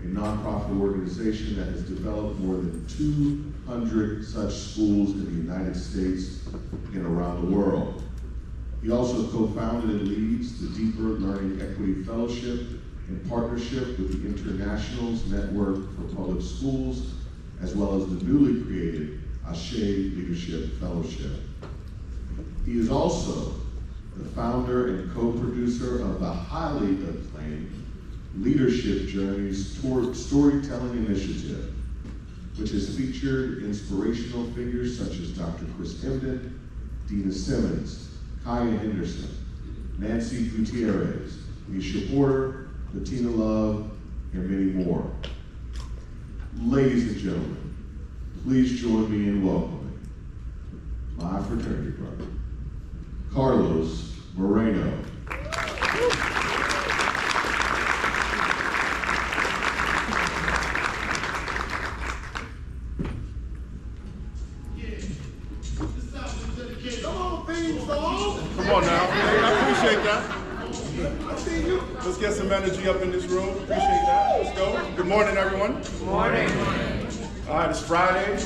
a nonprofit organization that has developed more than 200 such schools in the United States and around the world. He also co-founded and leads the Deeper Learning Equity Fellowship in partnership with the Internationals Network for Public Schools, as well as the newly created Ashe Leadership Fellowship. He is also the founder and co-producer of the highly acclaimed Leadership Journeys Storytelling Initiative, which has featured inspirational figures such as Dr. Chris Emdin, Dina Simmons, Kaya Henderson, Nancy Gutierrez, Nisha Porter, Bettina Love, and many more. Ladies and gentlemen, please join me in welcoming my fraternity brother, Carlos Moreno. Come on now, I appreciate that. I see you. Let's get some energy up in this room. Appreciate that. Let's go. Good morning, everyone. Good morning. All right, it's Friday. It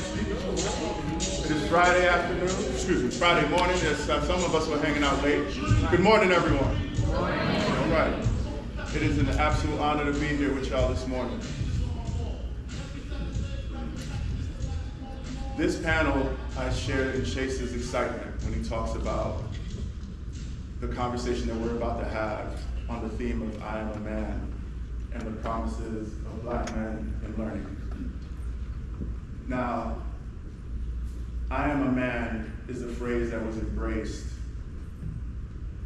is Friday afternoon. Excuse me, Friday morning. Some of us were hanging out late. Good morning, everyone. Good morning. All right. It is an absolute honor to be here with y'all this morning. This panel, I shared in Chase's excitement when he talks about the conversation that we're about to have on the theme of I Am a Man and the promises of Black men in learning. Now, I am a man is a phrase that was embraced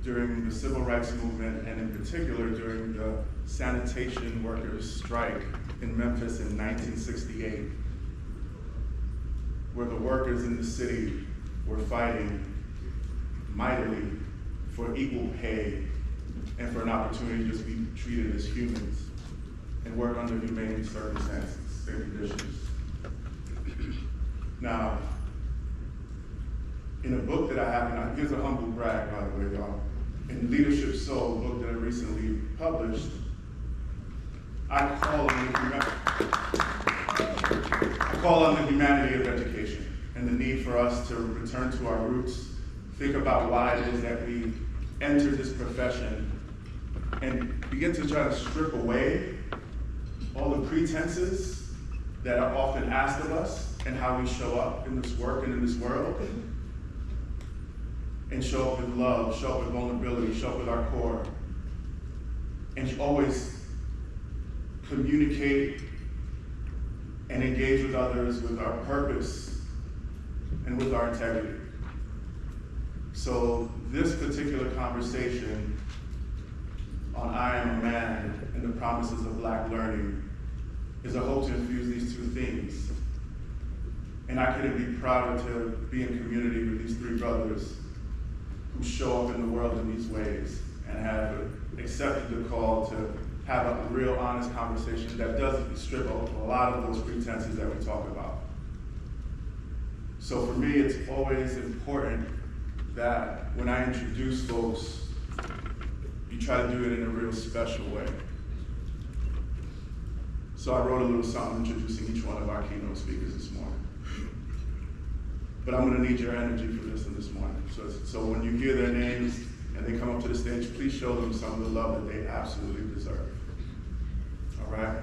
during the civil rights movement and in particular during the sanitation workers' strike in Memphis in 1968, where the workers in the city were fighting mightily for equal pay and for an opportunity to just be treated as humans and work under humane circumstances and conditions. Now, in a book that I have, and here's a humble brag, by the way, y'all. In Leadership Soul, a book that I recently published, I call on the humanity of education and the need for us to return to our roots, think about why it is that we enter this profession, and begin to try to strip away all the pretenses that are often asked of us and how we show up in this work and in this world, and show up with love, show up with vulnerability, show up with our core, and always communicate and engage with others with our purpose and with our integrity. So this particular conversation on I Am a Man and the promises of Black learning is a hope to infuse these two themes. And I couldn't be prouder to be in community with these three brothers who show up in the world in these ways and have accepted the call to have a real honest conversation that doesn't strip a lot of those pretenses that we talk about. So for me, it's always important that when I introduce folks, you try to do it in a real special way. So I wrote a little something introducing each one of our keynote speakers this morning. But I'm gonna need your energy for this one this morning. So when you hear their names and they come up to the stage, please show them some of the love that they absolutely deserve. All right?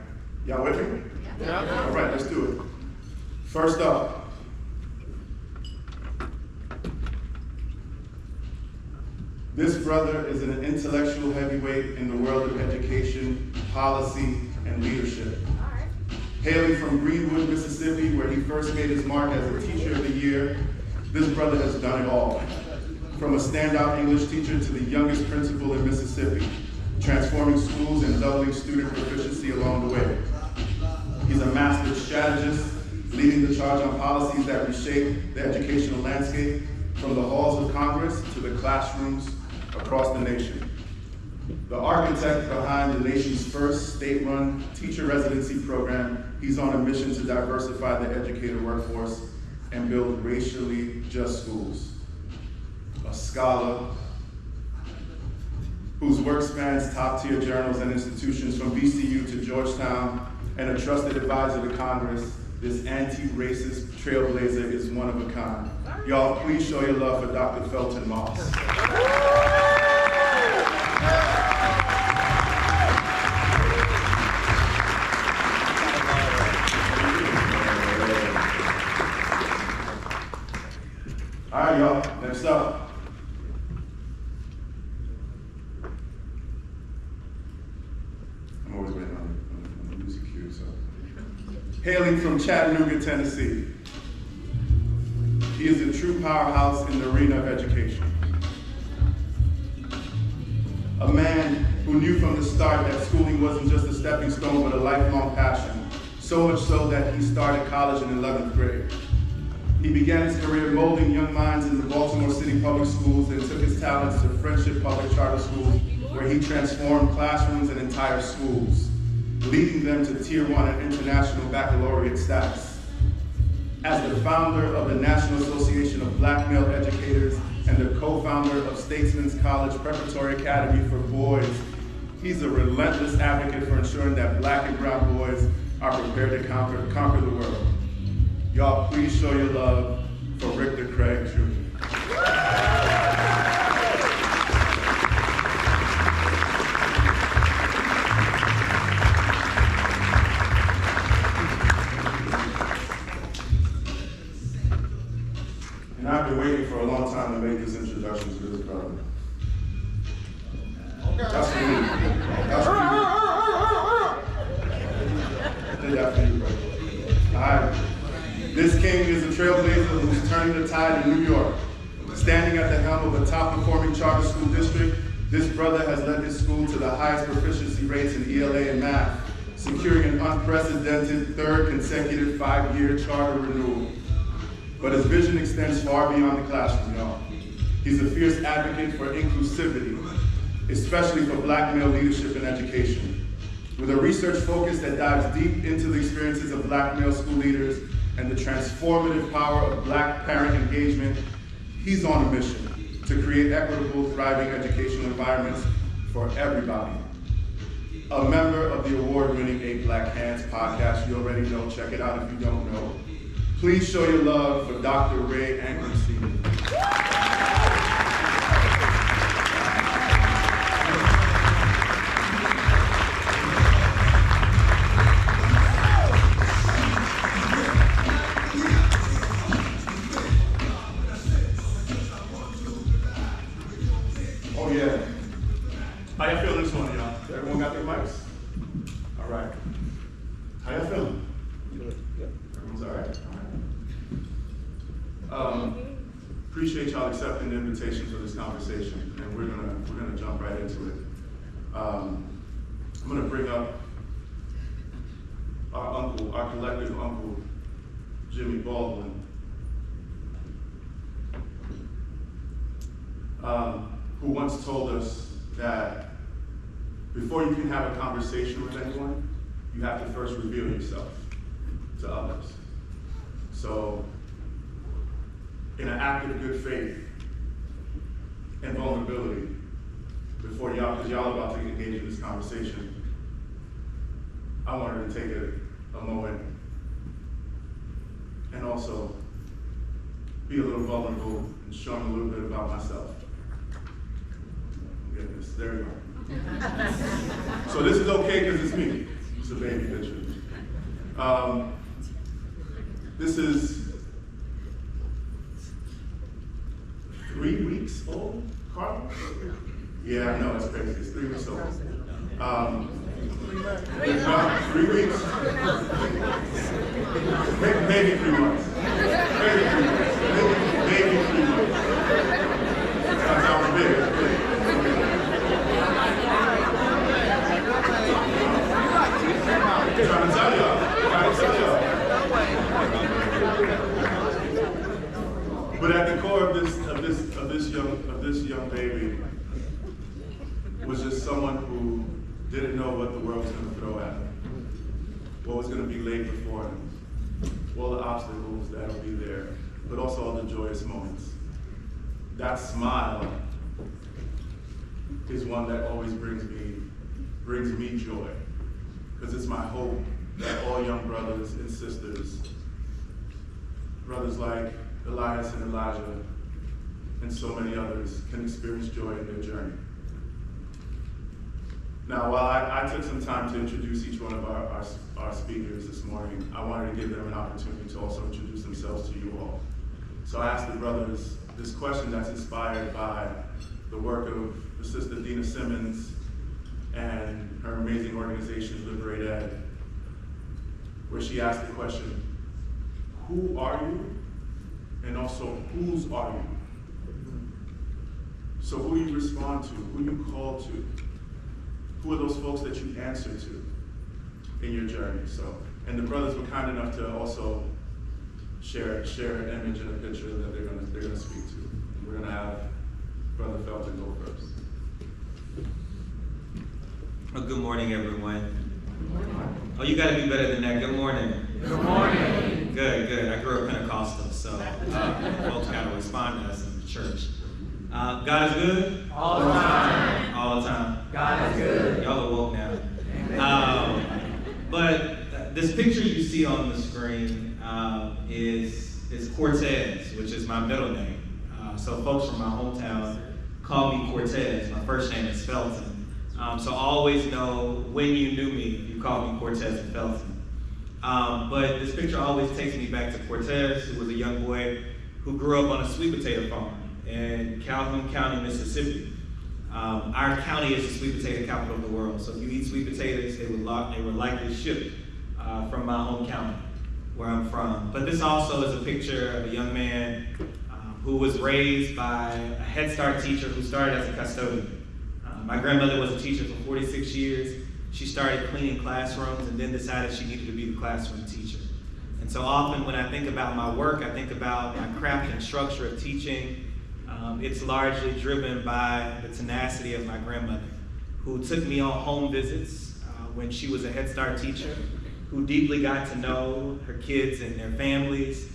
Y'all with me? Yeah. All right, let's do it. First up, this brother is an intellectual heavyweight in the world of education, policy, and leadership. Hailing from Greenwood, Mississippi, where he first made his mark as a Teacher of the Year, this brother has done it all. From a standout English teacher to the youngest principal in Mississippi, transforming schools and doubling student proficiency along the way. He's a master strategist, leading the charge on policies that reshape the educational landscape from the halls of Congress to the classrooms across the nation. The architect behind the nation's first state-run teacher residency program, he's on a mission to diversify the educator workforce and build racially just schools. A scholar whose work spans top-tier journals and institutions from VCU to Georgetown, and a trusted advisor to Congress, this anti-racist trailblazer is one of a kind. Y'all, please show your love for Dr. Felton Moss. All right, y'all, next up. I'm always waiting on the music cue, so. Hailing from Chattanooga, Tennessee, he is a true powerhouse in the arena of education. A man who knew from the start that schooling wasn't just a stepping stone, but a lifelong passion, so much so that he started college in 11th grade. He began his career molding young minds in the Baltimore City Public Schools and took his talents to Friendship Public Charter Schools, where he transformed classrooms and entire schools, leading them to Tier 1 and international baccalaureate status. As the founder of the National Association of Black Male Educators and the co-founder of Statesman's College Preparatory Academy for Boys, he's a relentless advocate for ensuring that Black and brown boys are prepared to conquer the world. Y'all, please show your love for Richter Craig Jr. And I've been waiting for a long time to make this introduction to this brother. That's for me. That's for you. Did that for you, brother. All right. This king is a trailblazer who's turning the tide in New York. Standing at the helm of a top-performing charter school district, this brother has led his school to the highest proficiency rates in ELA and math, securing an unprecedented third consecutive 5-year charter renewal. But his vision extends far beyond the classroom, y'all. He's a fierce advocate for inclusivity, especially for Black male leadership in education. With a research focus that dives deep into the experiences of Black male school leaders and the transformative power of Black parent engagement, he's on a mission to create equitable, thriving educational environments for everybody. A member of the award-winning 8 Black Hands podcast, you already know, check it out if you don't know. Please show your love for Dr. Ray Ankrum. Oh yeah. How y'all feeling this morning, y'all? Everyone got their mics? All right. How y'all feeling? Everyone's all right? All right. Appreciate y'all accepting the invitation for this conversation, and we're gonna jump right into it. I'm gonna bring up our uncle, our collective uncle, Jimmy Baldwin. Who once told us that before you can have a conversation with anyone, you have to first reveal yourself to others. So, in an act of good faith and vulnerability, before y'all, because y'all are about to engage in this conversation, I wanted to take a moment and also be a little vulnerable and show them a little bit about myself. Goodness, there we go. So this is okay because it's me. It's a baby picture. This is 3 weeks old, Carlos? Yeah, I know, it's crazy. It's 3 weeks old. 3 weeks? Maybe 3 months. Maybe 3 months. Maybe 3 months. That sounds big. Trying to tell y'all. But at the core of this young baby was just someone who didn't know what the world was going to throw at him, what was going to be laid before him, all the obstacles that'll be there, but also all the joyous moments. That smile is one that always brings me joy, because it's my hope that all young brothers and sisters, brothers like Elias and Elijah, and so many others, can experience joy in their journey. Now, while I took some time to introduce each one of our speakers this morning, I wanted to give them an opportunity to also introduce themselves to you all. So I asked the brothers this question that's inspired by the work of the sister Dina Simmons and her amazing organization, Liberate Ed, where she asked the question, who are you? And also, whose are you? So who you respond to, who you call to, who are those folks that you answer to in your journey? So, and the brothers were kind enough to also share an image and a picture that they're gonna speak to. And we're gonna have Brother Felton go first. Well, good morning, everyone. Good morning. Oh, you gotta be better than that. Good morning. Good morning. Good. I grew up Pentecostal, so folks gotta respond to us in the church. God is good? All the time. All the time. God is good. Y'all are woke now. But this picture you see on the screen is Cortez, which is my middle name. So folks from my hometown call me Cortez. My first name is Felton. So always know when you knew me, you called me Cortez and Felton. But this picture always takes me back to Cortez, who was a young boy who grew up on a sweet potato farm in Calhoun County, Mississippi. Our county is the sweet potato capital of the world. So if you eat sweet potatoes, they were likely shipped from my home county, where I'm from. But this also is a picture of a young man who was raised by a Head Start teacher who started as a custodian. My grandmother was a teacher for 46 years. She started cleaning classrooms and then decided she needed to be the classroom teacher. And so often when I think about my work, I think about my craft and structure of teaching. It's largely driven by the tenacity of my grandmother, who took me on home visits when she was a Head Start teacher, who deeply got to know her kids and their families.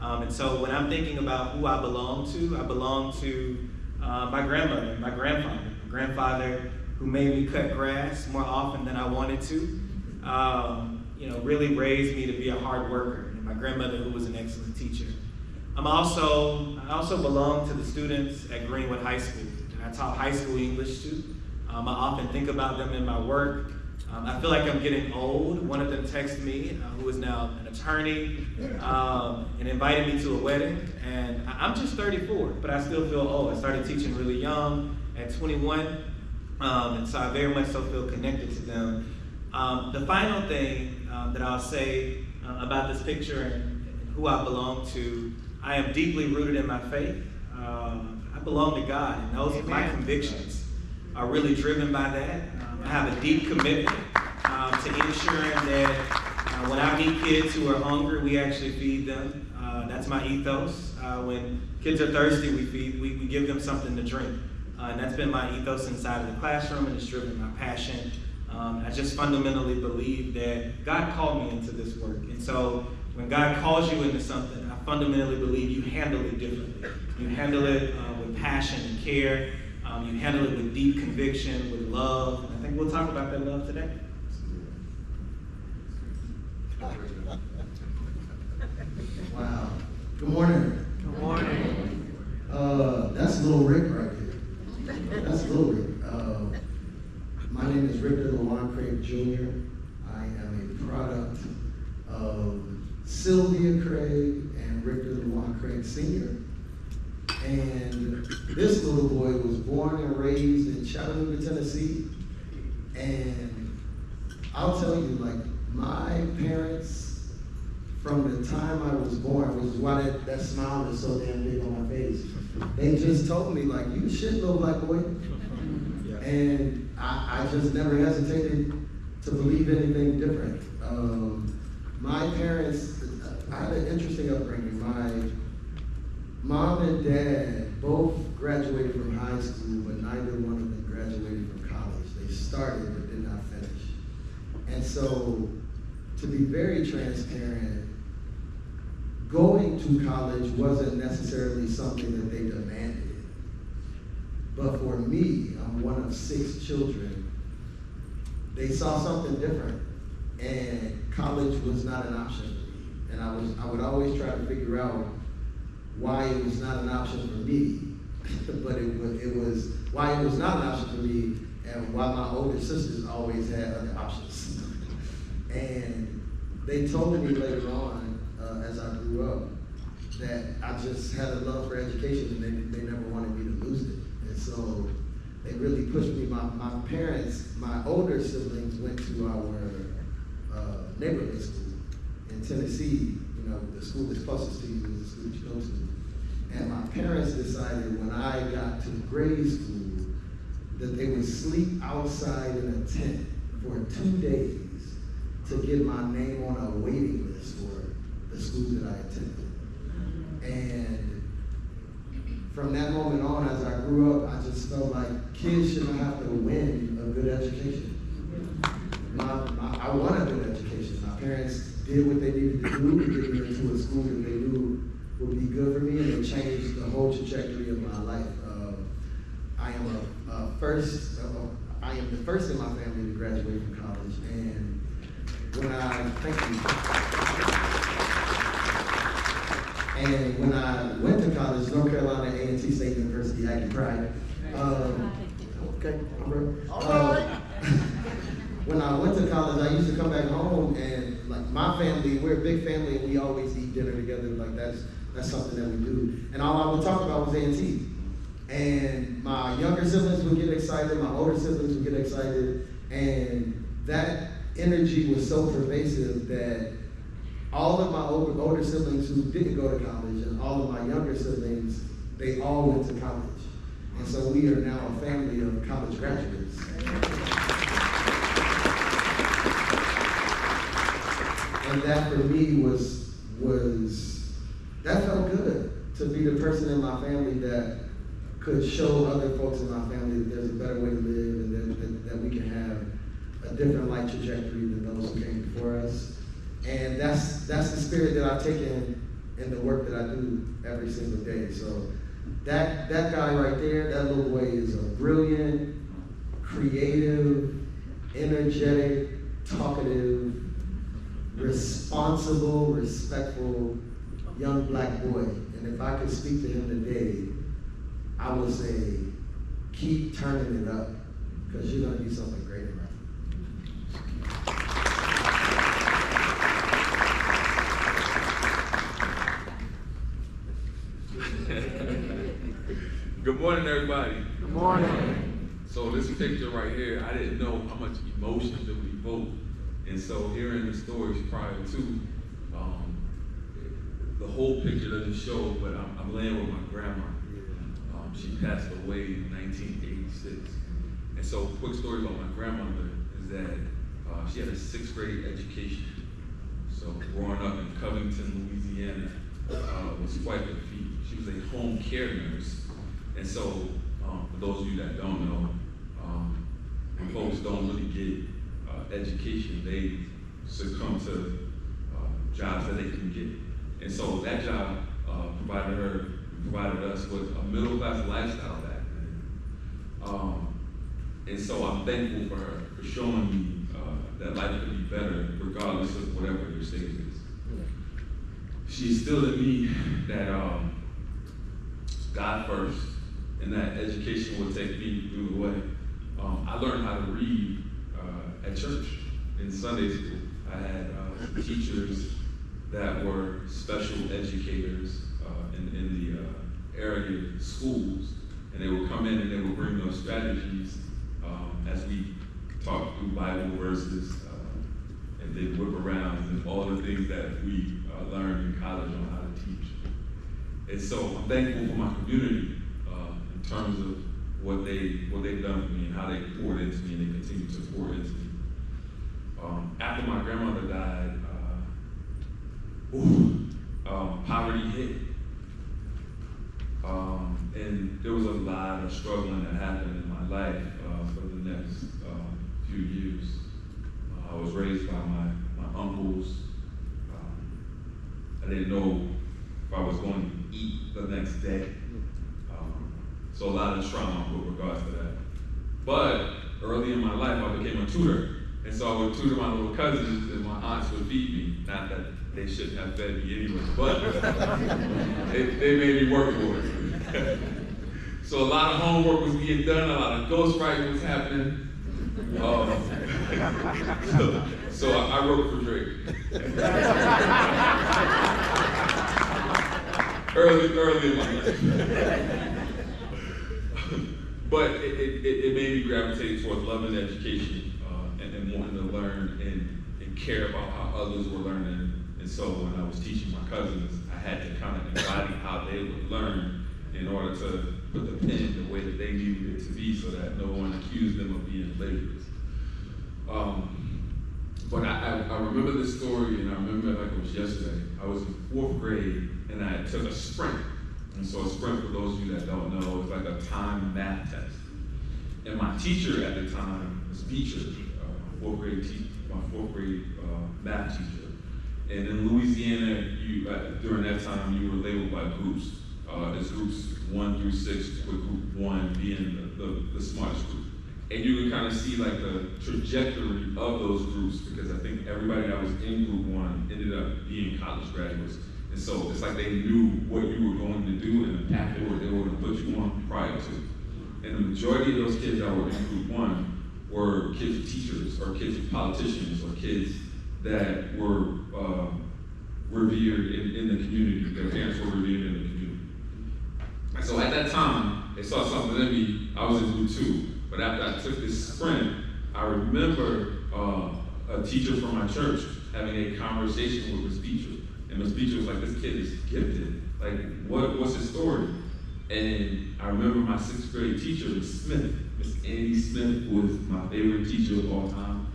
And so when I'm thinking about who I belong to my grandmother, my grandfather who made me cut grass more often than I wanted to, really raised me to be a hard worker, and my grandmother who was an excellent teacher. I also belong to the students at Greenwood High School, and I taught high school English too. I often think about them in my work. I feel like I'm getting old. One of them texted me, who is now an attorney, and invited me to a wedding. And I'm just 34, but I still feel old. I started teaching really young at 21, and so I very much so feel connected to them. The final thing that I'll say about this picture and who I belong to, I am deeply rooted in my faith. I belong to God, and those are my convictions are really driven by that. I have a deep commitment to ensuring that when I meet kids who are hungry, we actually feed them. That's my ethos. When kids are thirsty, we give them something to drink. And that's been my ethos inside of the classroom, and it's driven my passion. I just fundamentally believe that God called me into this work. And so when God calls you into something, I fundamentally believe you handle it differently. You handle it with passion and care. You handle it with deep conviction, with love. And I think we'll talk about that love today. Wow. Good morning. Good morning. That's Little Rick right there. That's Little Rick. My name is Rick LaJuan Craig Jr. I am a product of Sylvia Craig and Rick LaJuan Craig Sr. And this little boy was born and raised in Chattanooga, Tennessee. And I'll tell you, like, my parents, from the time I was born, which is why that smile is so damn big on my face, they just told me, like, you shit, little black boy. Yeah. And I just never hesitated to believe anything different. My parents, I had an interesting upbringing. My mom and dad both graduated from high school, but neither one of them graduated from college. They started but did not finish. And so, to be very transparent, going to college wasn't necessarily something that they demanded. But for me, I'm one of 6 children. They saw something different. and college was not an option for me. And I would always try to figure out why it was not an option for me, but it was why it was not an option for me, and why my older sisters always had other options. And they told me later on, as I grew up, that I just had a love for education, and they never wanted me to lose it. And so they really pushed me. My parents, my older siblings went to our neighborhood school in Tennessee. You know, the school that's closest to you is the school that you go to. And my parents decided when I got to grade school that they would sleep outside in a tent for 2 days to get my name on a waiting list for the school that I attended. And from that moment on, as I grew up, I just felt like kids shouldn't have to win a good education. I want a good education. My parents did what they needed to do to get me into a school that they knew would be good for me, and it changed the whole trajectory of my life. I am the first in my family to graduate from college, and when I went to college, North Carolina A&T State University, Aggie Pride. Okay, when I went to college, I used to come back home, and like my family, we're a big family, and we always eat dinner together. Like that's something that we do. And all I would talk about was A&T. And my younger siblings would get excited, my older siblings would get excited, and that energy was so pervasive that all of my older siblings who didn't go to college and all of my younger siblings, they all went to college. And so we are now a family of college graduates. And that for me that felt good, to be the person in my family that could show other folks in my family that there's a better way to live, and that we can have a different life trajectory than those who came before us. And that's the spirit that I've taken in the work that I do every single day. So that guy right there, that little boy, is a brilliant, creative, energetic, talkative, responsible, respectful young black boy. And if I could speak to him today, I would say, keep turning it up, because you're going to do something great in life. Good morning, everybody. Good morning. So this picture right here, I didn't know how much emotion it would evoke. And so hearing the stories prior to, the whole picture doesn't show, but I'm laying with my grandma. She passed away in 1986. And so quick story about my grandmother is that she had a 6th grade education. So growing up in Covington, Louisiana, was quite a feat. She was a home care nurse. And so, for those of you that don't know, when folks don't really get education, they succumb to jobs that they can get. And so that job provided us with a middle-class lifestyle back then. And so I'm thankful for her for showing me that life could be better regardless of whatever your stage is. She instilled in me that God first, and that education would take me through the way. I learned how to read at church in Sunday school. I had teachers that were special educators in the area schools, and they would come in and they would bring those strategies as we talked through Bible verses, and they'd whip around and all the things that we learned in college on how to teach. And so I'm thankful for my community in terms of what they've done for me and how they poured into me, and they continue to pour into me. After my grandmother died, poverty hit. And there was a lot of struggling that happened in my life for the next few years. I was raised by my uncles. I didn't know if I was going to eat the next day. So a lot of trauma with regards to that. But early in my life, I became a tutor And so I would tutor my little cousins, and my aunts would feed me. Not that they shouldn't have fed me anyway, but they made me work for it. So a lot of homework was being done, a lot of ghostwriting was happening. So I worked for Drake. early in my life. But it made me gravitate towards loving education and wanting to learn and care about how others were learning. And so when I was teaching my cousins, I had to kind of embody how they would learn in order to put the pen the way that they needed it to be so that no one accused them of being plagiarists. But I remember this story, and I remember it like it was yesterday. I was in 4th grade, and I took a sprint. And so a sprint, for those of you that don't know, is like a timed math test. And my teacher at the time was Beecher, my 4th grade math teacher. And in Louisiana, during that time, you were labeled by groups. There's groups 1 through 6, with group 1 being the smartest group. And you could kind of see like the trajectory of those groups, because I think everybody that was in group 1 ended up being college graduates. And so it's like they knew what you were going to do and the path they were going to put you on prior to. And the majority of those kids that were in group 1 were kids of teachers, or kids of politicians, or kids that were revered in the community. Their parents were revered in the community. And so at that time, they saw something in me. I was in group 2. But after I took this sprint, I remember a teacher from my church having a conversation with Ms. Beecher. And Ms. Beecher was like, this kid is gifted. Like, what's his story? And I remember my 6th grade teacher, Ms. Smith. Ms. Andy Smith was my favorite teacher of all time.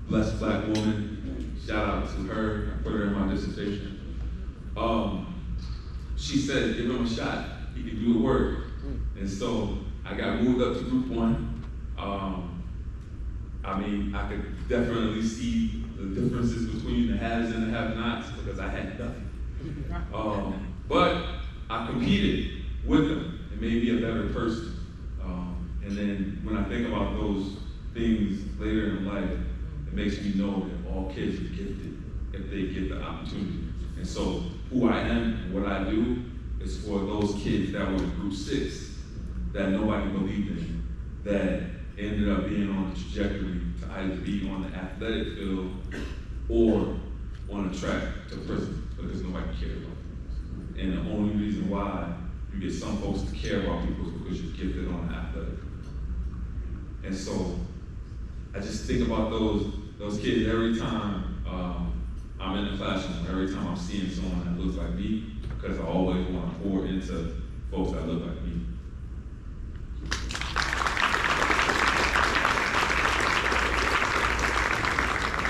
Blessed Black woman. Shout out to her. I put her in my dissertation. She said, give him a shot. He can do the work. And so I got moved up to group 1. I mean, I could definitely see the differences between the haves and the have-nots because I had nothing. But I competed with them. It made me a better person. And then when I think about those things later in life, it makes me know that all kids are gifted if they get the opportunity. And so who I am and what I do is for those kids that were in group 6 that nobody believed in, that ended up being on the trajectory to either be on the athletic field or on a track to prison because nobody cared about them. And the only reason why you get some folks to care about people is because you're gifted on the athletic. And so I just think about those kids every time I'm in the classroom, every time I'm seeing someone that looks like me, because I always want to pour into folks that look like me.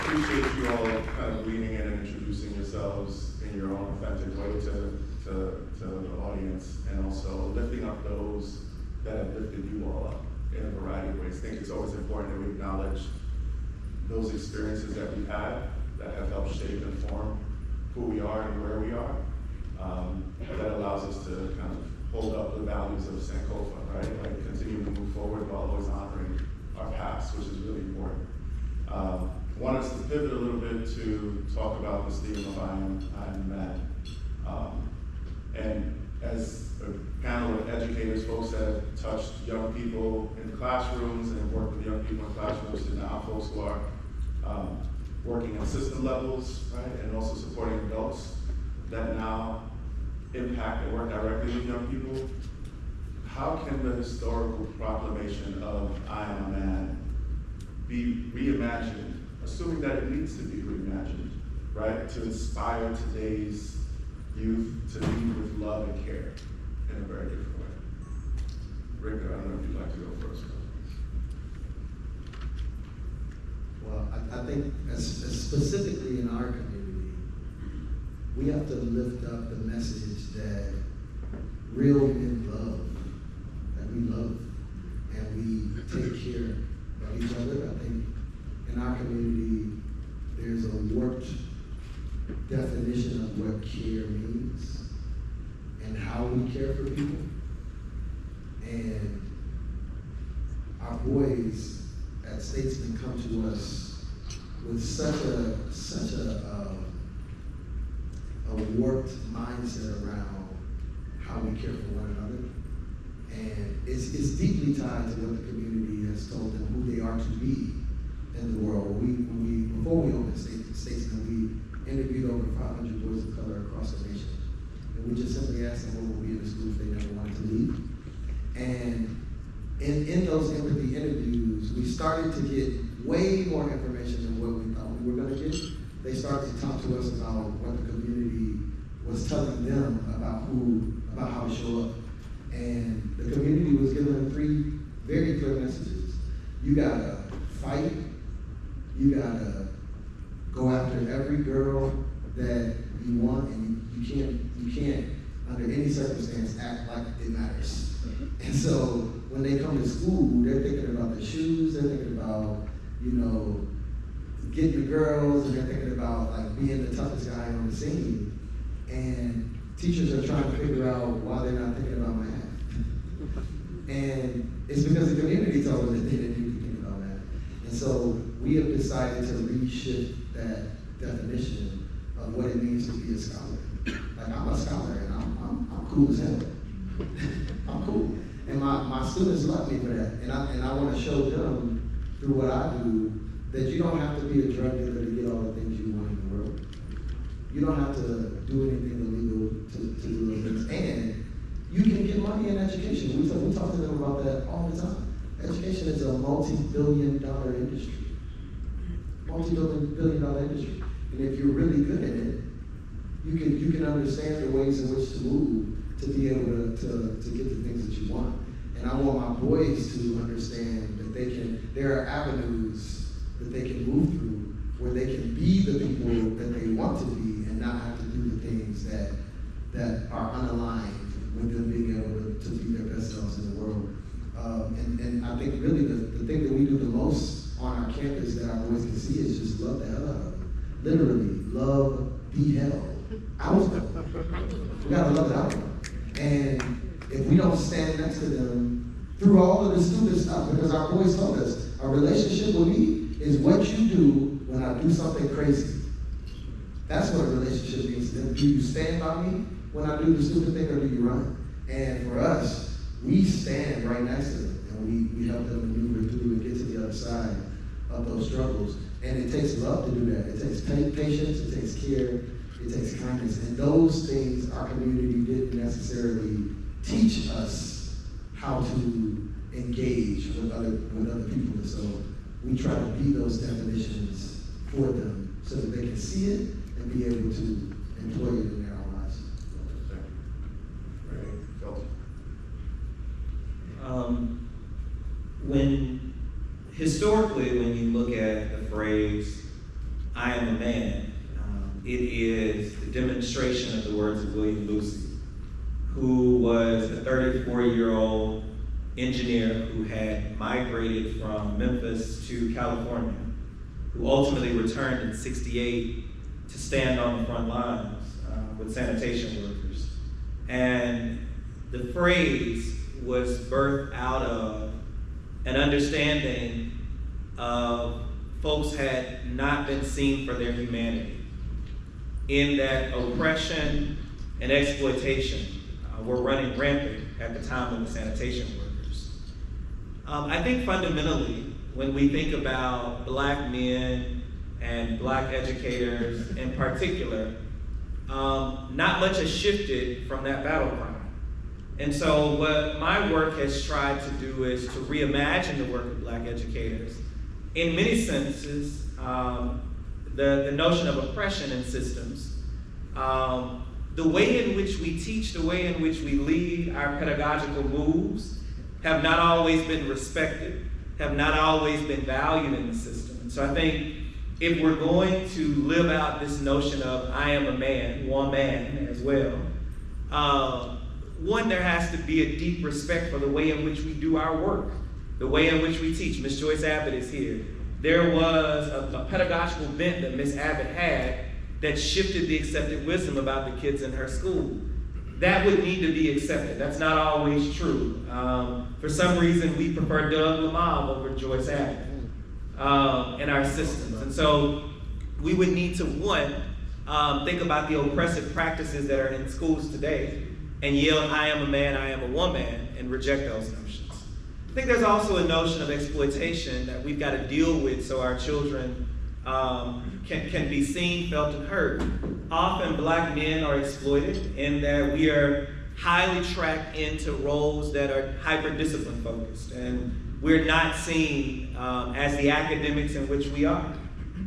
Appreciate you all kind of leaning in and introducing yourselves in your own authentic way to the audience, and also lifting up those that have lifted you all up in a variety of ways. I think it's always important that we acknowledge those experiences that we've had that have helped shape and form who we are and where we are. That allows us to kind of hold up the values of Sankofa, right? Like continue to move forward while always honoring our past, which is really important. I want us to pivot a little bit to talk about this theme of I am a man. And as a panel of educators, folks that have touched young people in classrooms and worked with young people in classrooms, to now folks who are working at system levels, right? And also supporting adults that now impact and work directly with young people. How can the historical proclamation of I am a man be reimagined, assuming that it needs to be reimagined, right? To inspire today's youth to lead with love and care in a very different way. Rick, I don't know if you'd like to go first. Well, I think specifically in our community, we have to lift up the message that real men love, that we love, and we take care of each other. I think in our community, there's a warped definition of what care means and how we care for people. And our boys at Statesman come to us with such a warped mindset around how we care for one another. And it's deeply tied to what the community has told them who they are to be in the world. Before we opened Statesman, we interviewed over 500 boys of color across the nation. And we just simply asked them what would be in the school if they never wanted to leave. And in those empathy interviews, we started to get way more information than what we thought we were going to get. They started to talk to us about what the community was telling them about how to show up. And the community was giving them 3 very clear messages. You gotta fight, you gotta go after every girl that you want, and you can't under any circumstance act like it matters. And so when they come to school, they're thinking about the shoes, they're thinking about, getting the girls, and they're thinking about like being the toughest guy on the scene. And teachers are trying to figure out why they're not thinking about math. And it's because the community told them that they didn't need to think about math. And so we have decided to reshift that definition of what it means to be a scholar. Like, I'm a scholar, and I'm cool as hell. I'm cool. And my students love me for that. And I want to show them through what I do that you don't have to be a drug dealer to get all the things you want in the world. You don't have to do anything illegal to do those things. And you can get money in education. We talk to them about that all the time. Education is a multi-billion-dollar industry. Multi-billion-dollar industry. And if you're really good at it, you can understand the ways in which to move to be able to get the things that you want. And I want my boys to understand that there are avenues that they can move through where they can be the people that they want to be and not have to do the things that are unaligned with them being able to be their best selves in the world. And I think really the thing that we do the most on our campus that our boys can see is just love the hell out of them. Literally, love the hell out of them. We gotta love it out of them. And if we don't stand next to them through all of the stupid stuff, because our boys told us, a relationship with me is what you do when I do something crazy. That's what a relationship means to them. Do you stand by me when I do the stupid thing, or do you run? And for us, we stand right next to them, and we help them maneuver through and get to the other side of those struggles. And it takes love to do that. It takes patience, it takes care, it takes kindness. And those things our community didn't necessarily teach us how to engage with other people. And so we try to be those definitions for them so that they can see it and be able to employ it in their own lives. Historically, when you look at the phrase, I am a man, it is the demonstration of the words of William Lucy, who was a 34-year-old engineer who had migrated from Memphis to California, who ultimately returned in '68 to stand on the front lines with sanitation workers. And the phrase was birthed out of an understanding of folks had not been seen for their humanity, in that oppression and exploitation were running rampant at the time of the sanitation workers. I think fundamentally, when we think about Black men and Black educators in particular, not much has shifted from that battle cry. And so what my work has tried to do is to reimagine the work of Black educators. In many senses, the notion of oppression in systems, the way in which we teach, the way in which we lead our pedagogical moves have not always been respected, have not always been valued in the system. And so I think if we're going to live out this notion of I am a man, one man as well, one, there has to be a deep respect for the way in which we do our work, the way in which we teach. Miss Joyce Abbott is here. There was a pedagogical bent that Miss Abbott had that shifted the accepted wisdom about the kids in her school. That would need to be accepted. That's not always true. For some reason, we prefer Doug Lamov over Joyce Abbott. in our systems. And so we would need to, one, think about the oppressive practices that are in schools today and yell, I am a man, I am a woman, and reject those notions. I think there's also a notion of exploitation that we've got to deal with so our children can be seen, felt, and heard. Often black men are exploited in that we are highly tracked into roles that are hyper-discipline focused, and we're not seen as the academics in which we are.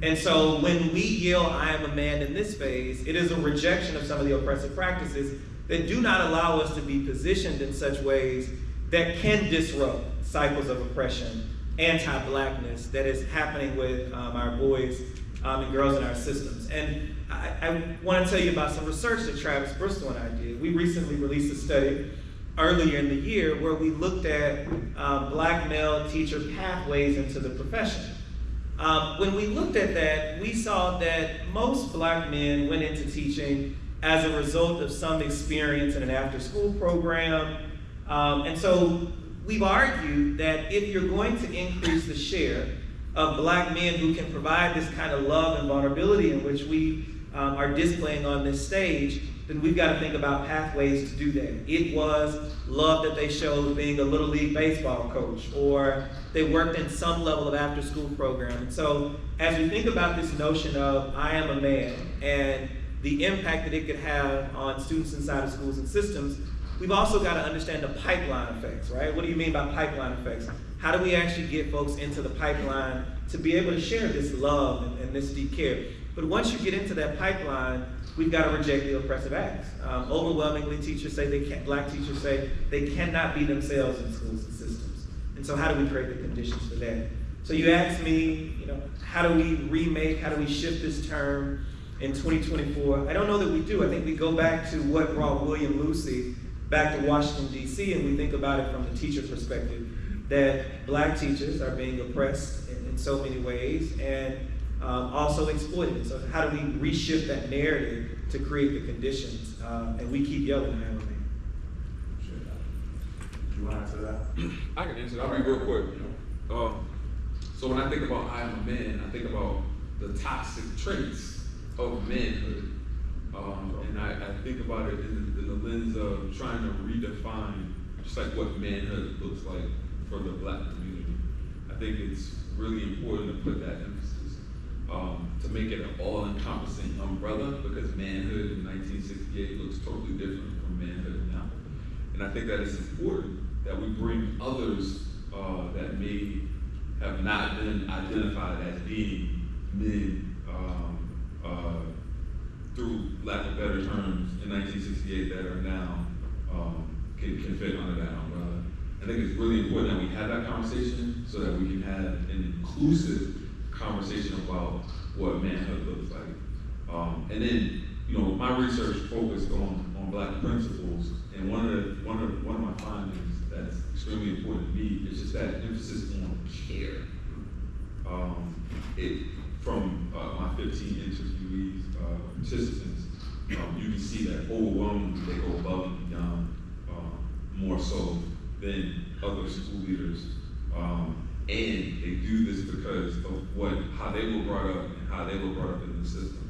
And so when we yell, I am a man in this phase, it is a rejection of some of the oppressive practices that do not allow us to be positioned in such ways that can disrupt cycles of oppression, anti-blackness that is happening with our boys and girls in our systems. And I want to tell you about some research that Travis Bristol and I did. We recently released a study earlier in the year where we looked at black male teacher pathways into the profession. When we looked at that, we saw that most black men went into teaching as a result of some experience in an after-school program. And so we've argued that if you're going to increase the share of black men who can provide this kind of love and vulnerability in which we are displaying on this stage, then we've got to think about pathways to do that. It was love that they showed being a Little League baseball coach, or they worked in some level of after-school program. And so as we think about this notion of I am a man and the impact that it could have on students inside of schools and systems, we've also got to understand the pipeline effects, right? What do you mean by pipeline effects? How do we actually get folks into the pipeline to be able to share this love and this deep care? But once you get into that pipeline, we've got to reject the oppressive acts. Overwhelmingly, teachers say black teachers say they cannot be themselves in schools and systems. And so how do we create the conditions for that? So you asked me, how do we shift this term in 2024? I don't know that we do. I think we go back to what brought William Lucy back to Washington, D.C., and we think about it from the teacher perspective, that black teachers are being oppressed in so many ways and also exploited. So how do we reshift that narrative to create the conditions? And we keep yelling, I am a man. Do you want to answer that? I can answer that. I'll be real quick. So when I think about I am a man, I think about the toxic traits of manhood. And I think about it in the lens of trying to redefine just like what manhood looks like for the black community. I think it's really important to put that emphasis, to make it an all-encompassing umbrella, because manhood in 1968 looks totally different from manhood now. And I think that it's important that we bring others that may have not been identified as being men through lack of better terms in 1968 that are now can fit under that umbrella. I think it's really important that we have that conversation so that we can have an inclusive conversation about what manhood looks like. And then, my research focused on black principles, and one of my findings that's extremely important to me is just that emphasis on care. From my 15 interviewees, participants, you can see that overwhelmingly they go above and beyond, more so than other school leaders. And they do this because of how they were brought up and how they were brought up in the system.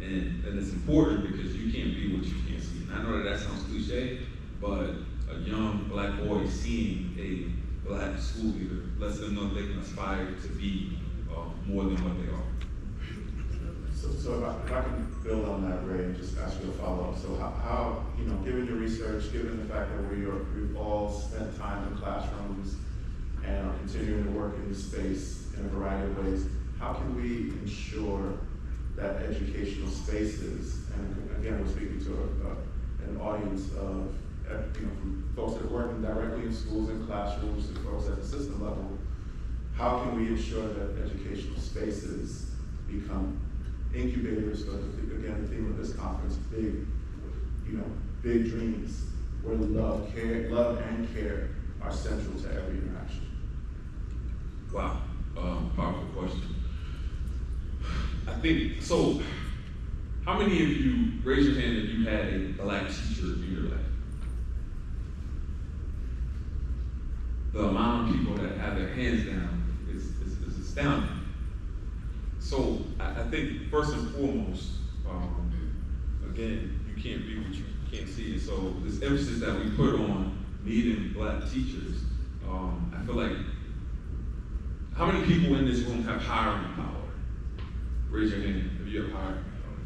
And it's important because you can't be what you can't see. And I know that sounds cliche, but a young black boy seeing a black school leader lets them know they can aspire to be more than what they are. So if I can build on that, Ray, and just ask you a follow-up. So how given your research, given the fact that we've all spent time in classrooms and are continuing to work in this space in a variety of ways, how can we ensure that educational spaces, and again, we're speaking to an audience of from folks that are working directly in schools and classrooms to folks at the system level, how can we ensure that educational spaces become incubators for, again, the theme of this conference, big dreams, where love and care are central to every interaction? Wow, powerful question. I think, so how many of you, raise your hand if you had a black teacher in your life? The amount of people that have their hands down is astounding. So I think first and foremost, again, you can't be what you can't see. And so this emphasis that we put on needing Black teachers, I feel like, how many people in this room have hiring power? Raise your hand if you have hiring power.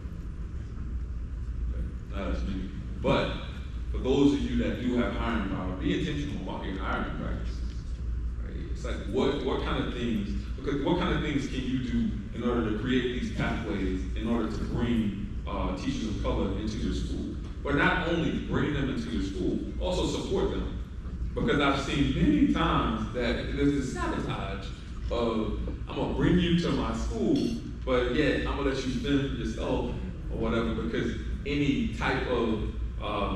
Okay. Not as many people. But for those of you that do have hiring power, be intentional about your hiring practices. Right? It's like what kind of things, because what kind of things can you do in order to create these pathways in order to bring teachers of color into your school? But not only bring them into your school, also support them. Because I've seen many times that there's this sabotage of, I'm gonna bring you to my school, but yet I'm gonna let you fend for yourself or whatever, because any type of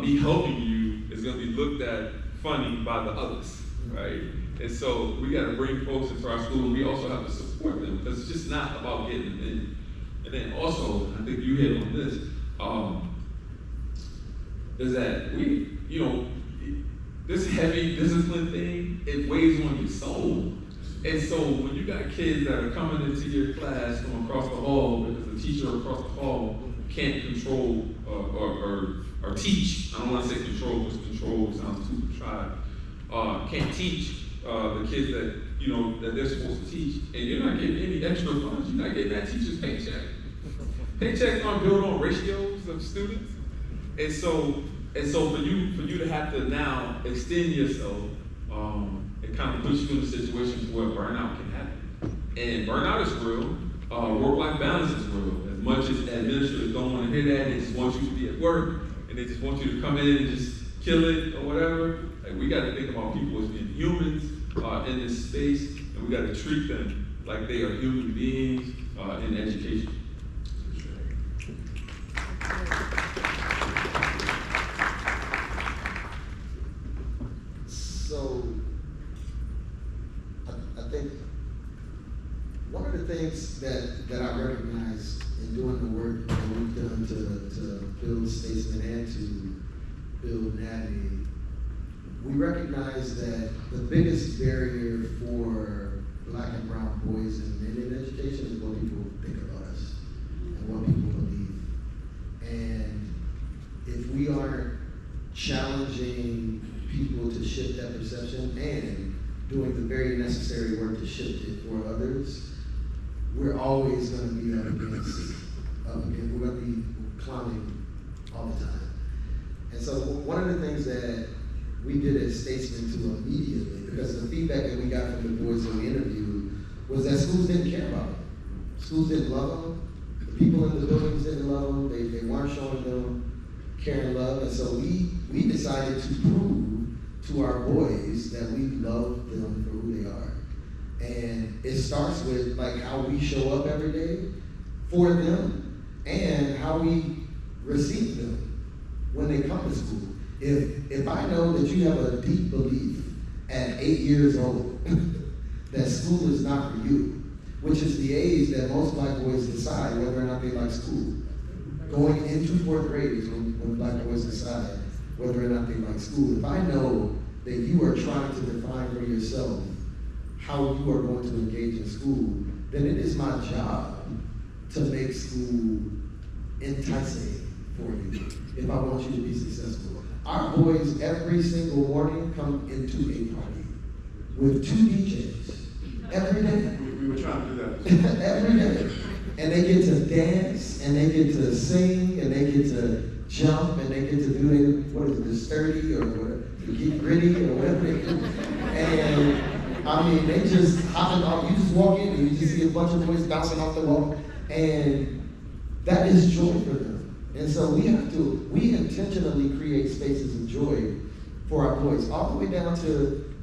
me helping you is gonna be looked at funny by the others, right? And so we gotta bring folks into our school, and we also have to support them, because it's just not about getting them in. And then also, I think you hit on this, is that we, this heavy discipline thing, it weighs on your soul. And so when you got kids that are coming into your class from across the hall because the teacher across the hall can't control or teach, I don't want to say control because control sounds too contrived, can't teach the kids that they're supposed to teach, and you're not getting any extra funds, you're not getting that teacher's paycheck. Paychecks aren't built on ratios of students. And so for you to have to now extend yourself, it kind of puts you in a situation where burnout can happen. And burnout is real. Work-life balance is real. As much as administrators don't want to hear that, they just want you to be at work, and they just want you to come in and just kill it or whatever. Like, we got to think about people as being humans in this space, and we got to treat them like they are human beings in education. So, I think one of the things that I recognize in doing the work that we've done to build Statesman and to build NAVI, we recognize that the biggest barrier for Black and brown boys and men in education is what people think about us and what people believe. And if we aren't challenging people to shift that perception and doing the very necessary work to shift it for others, we're always going to be up against, we're going to be clowning all the time. And so one of the things that we did as Statesman too immediately, because the feedback that we got from the boys that we interviewed was that schools didn't care about them. Schools didn't love them. The people in the buildings didn't love them. They weren't showing them care and love. And so we decided to prove to our boys that we love them for who they are. And it starts with like how we show up every day for them and how we receive them when they come to school. If I know that you have a deep belief at 8 years old that school is not for you, which is the age that most Black boys decide whether or not they like school. Going into 4th grade is when Black boys decide whether or not they like school. If I know that you are trying to define for yourself how you are going to engage in school, then it is my job to make school enticing for you if I want you to be successful. Our boys every single morning come into a party with 2 DJs every day. We were trying to do that. Every day. And they get to dance, and they get to sing, and they get to jump, and they get to do, what is it, the sturdy, or whatever, the get gritty, or whatever they do. And, I mean, they just hopping off. You just walk in, and you just see a bunch of boys bouncing off the wall, and that is joy for them. And so we intentionally create spaces of joy for our boys, all the way down to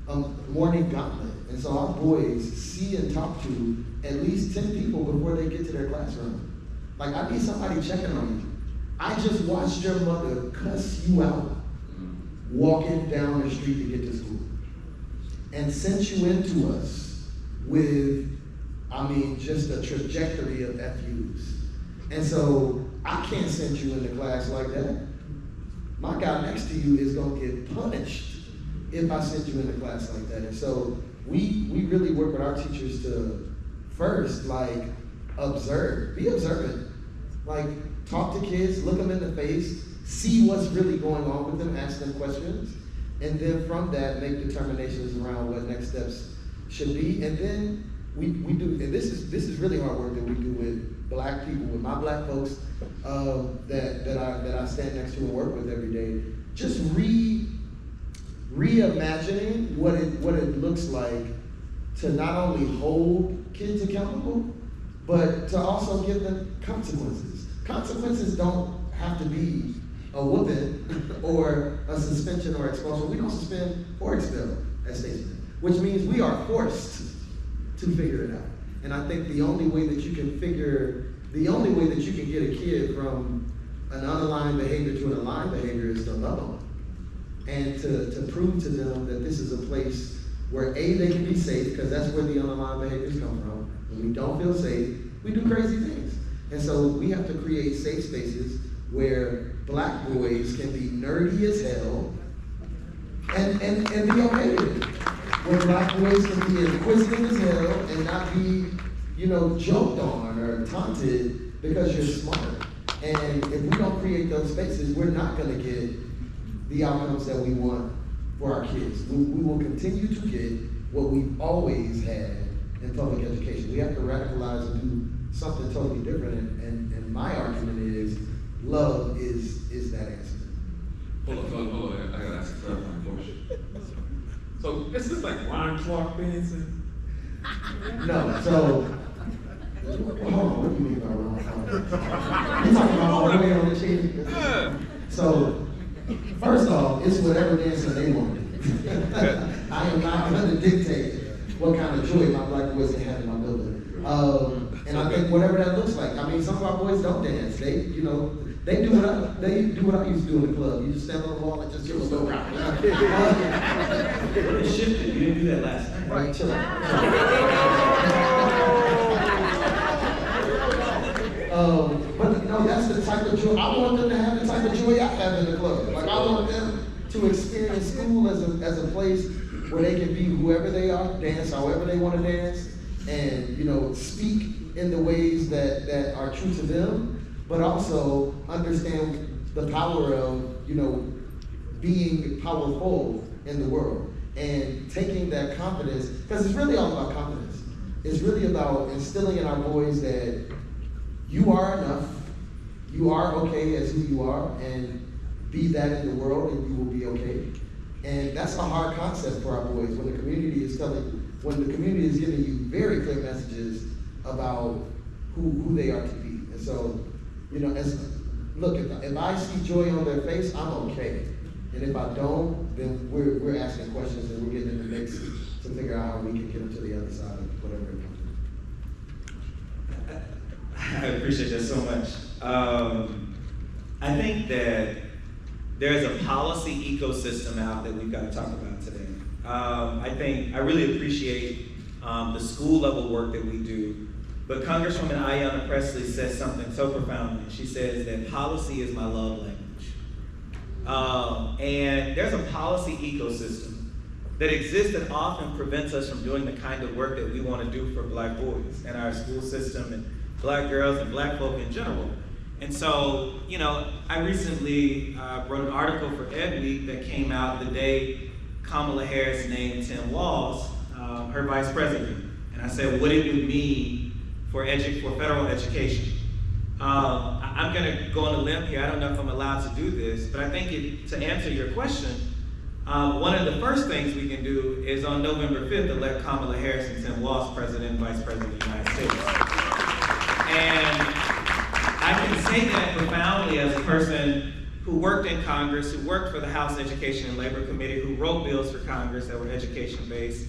morning gauntlet. And so our boys see and talk to at least 10 people before they get to their classroom. Like, I need somebody checking on you. I just watched your mother cuss you out walking down the street to get to school and sent you into us with, just a trajectory of FUs. And so I can't send you into class like that. My guy next to you is gonna get punished if I send you into class like that. And so we really work with our teachers to first observe. Be observant. Like, talk to kids, look them in the face, see what's really going on with them, ask them questions, and then from that, make determinations around what next steps should be. And then we do, and this is really hard work that we do with Black people, with my Black folks that I stand next to and work with every day. Just reimagining what it looks like to not only hold kids accountable, but to also give them consequences. Consequences don't have to be a whooping or a suspension or expulsion. We don't suspend or expel as statesmen, which means we are forced to figure it out. And I think the only way that you can get a kid from an unaligned behavior to an aligned behavior is to love them. And to prove to them that this is a place where A, they can be safe, because that's where the unaligned behaviors come from. When we don't feel safe, we do crazy things. And so we have to create safe spaces where Black boys can be nerdy as hell and be okay with it. Where Black boys can be inquisitive as hell and not be, joked on or taunted because you're smart. And if we don't create those spaces, we're not gonna get the outcomes that we want for our kids. We will continue to get what we've always had in public education. We have to radicalize and do something totally different. And my argument is love is that answer. Hold on, I gotta ask a clarifying question. So is this like Ron Clark dancing? No, so hold on, what do you mean by Ron Clark? You talking about all the way on the chain? So first off, it's whatever dancing they want to do. I am not going to dictate what kind of joy my Black boys can have in my building. And I think whatever that looks like. I mean, some of our boys don't dance. They do what I used to do in the club. You just stand on the wall and just give a little rock. It shifted. You didn't do that last night. Right, chill out. But that's the type of joy. I want them to have the type of joy I have in the club. Like, I want them to experience school as a place where they can be whoever they are, dance however they want to dance, and speak in the ways that are true to them, but also understand the power of being powerful in the world and taking that confidence, because it's really all about confidence. It's really about instilling in our boys that you are enough, you are okay as who you are, and be that in the world and you will be okay. And that's a hard concept for our boys when the community is giving you very clear messages about who they are to be. And so, if I see joy on their face, I'm okay. And if I don't, then we're asking questions and we're getting in the mix to figure out how we can get them to the other side of whatever it comes to. I appreciate that so much. I think that there's a policy ecosystem out that we've got to talk about today. I really appreciate the school level work that we do, but Congresswoman Ayanna Pressley says something so profoundly. She says that policy is my love language. And there's a policy ecosystem that exists that often prevents us from doing the kind of work that we want to do for Black boys and our school system and Black girls and Black folk in general. And so, I recently wrote an article for Ed Week that came out the day Kamala Harris named Tim Walz her vice president. And I said what it would mean for federal education. I'm gonna go on a limb here. I don't know if I'm allowed to do this, but I think to answer your question, one of the first things we can do is on November 5th, elect Kamala Harris and Tim Walz president and vice president of the United States. And I can say that profoundly as a person who worked in Congress, who worked for the House Education and Labor Committee, who wrote bills for Congress that were education-based.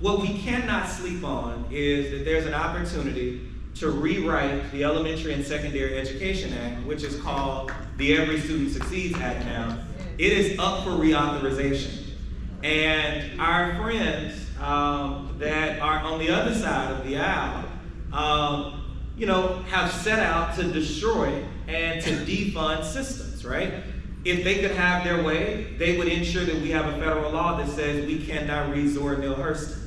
What we cannot sleep on is that there's an opportunity to rewrite the Elementary and Secondary Education Act, which is called the Every Student Succeeds Act now. It is up for reauthorization. And our friends that are on the other side of the aisle, have set out to destroy and to defund systems, right? If they could have their way, they would ensure that we have a federal law that says we cannot read Zora Neale Hurston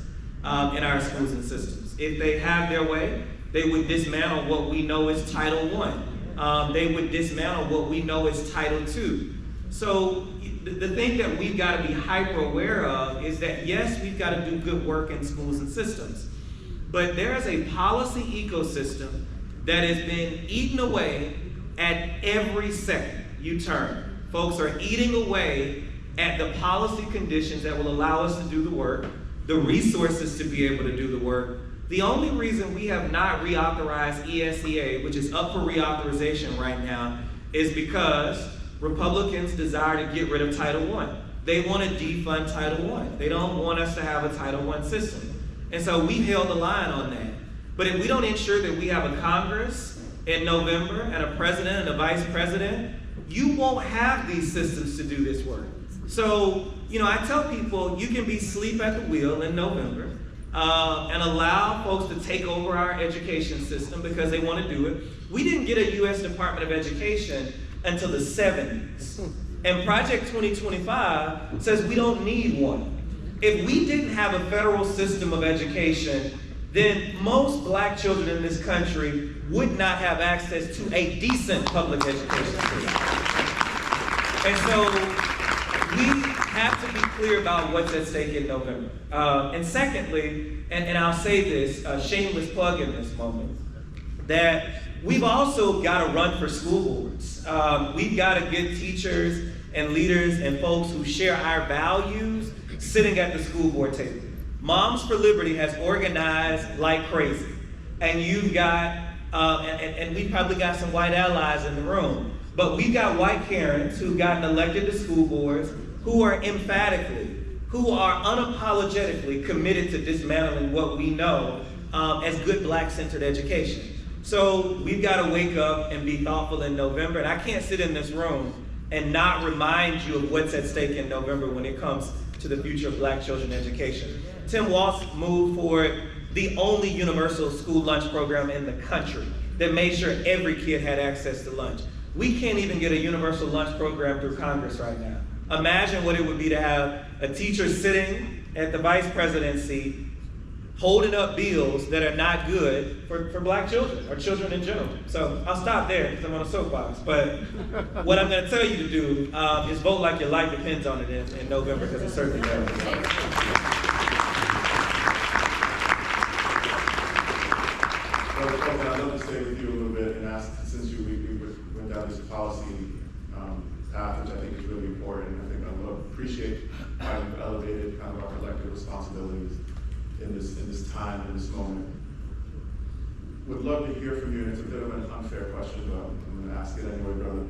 in our schools and systems. If they have their way, They would dismantle what we know as Title I. They would dismantle what we know as Title II. So the thing that we've got to be hyper aware of is that, yes, we've got to do good work in schools and systems, but there is a policy ecosystem that has been eaten away at every second you turn. Folks are eating away at the policy conditions that will allow us to do the work, the resources to be able to do the work. The only reason we have not reauthorized ESEA, which is up for reauthorization right now, is because Republicans desire to get rid of Title I. They want to defund Title I. They don't want us to have a Title I system. And so we held the line on that. But if we don't ensure that we have a Congress in November and a president and a vice president, you won't have these systems to do this work. So, I tell people you can be asleep at the wheel in November and allow folks to take over our education system because they want to do it. We didn't get a U.S. Department of Education until the 70s. And Project 2025 says we don't need one. If we didn't have a federal system of education, then most black children in this country would not have access to a decent public education system. And so we have to be clear about what's at stake in November. And secondly, and I'll say this, shameless plug in this moment, that we've also got to run for school boards. We've got to get teachers and leaders and folks who share our values sitting at the school board table. Moms for Liberty has organized like crazy. And you've got, and we've probably got some white allies in the room, but we've got white Karens who've gotten elected to school boards who are unapologetically committed to dismantling what we know as good black-centered education. So we've got to wake up and be thoughtful in November. And I can't sit in this room and not remind you of what's at stake in November when it comes to the future of black children education. Tim Walz moved forward the only universal school lunch program in the country that made sure every kid had access to lunch. We can't even get a universal lunch program through Congress right now. Imagine what it would be to have a teacher sitting at the vice presidency holding up bills that are not good for black children or children in general. So I'll stop there because I'm on a soapbox. But what I'm going to tell you to do is vote like your life depends on it in November, because it certainly does. I'd love to stay with you a little bit and ask, since we went down this policy path, which I think is really important. I think I would appreciate how you've elevated kind of our collective responsibilities in this time, in this moment. Would love to hear from you, and it's a bit of an unfair question, but I'm going to ask it anyway, brother.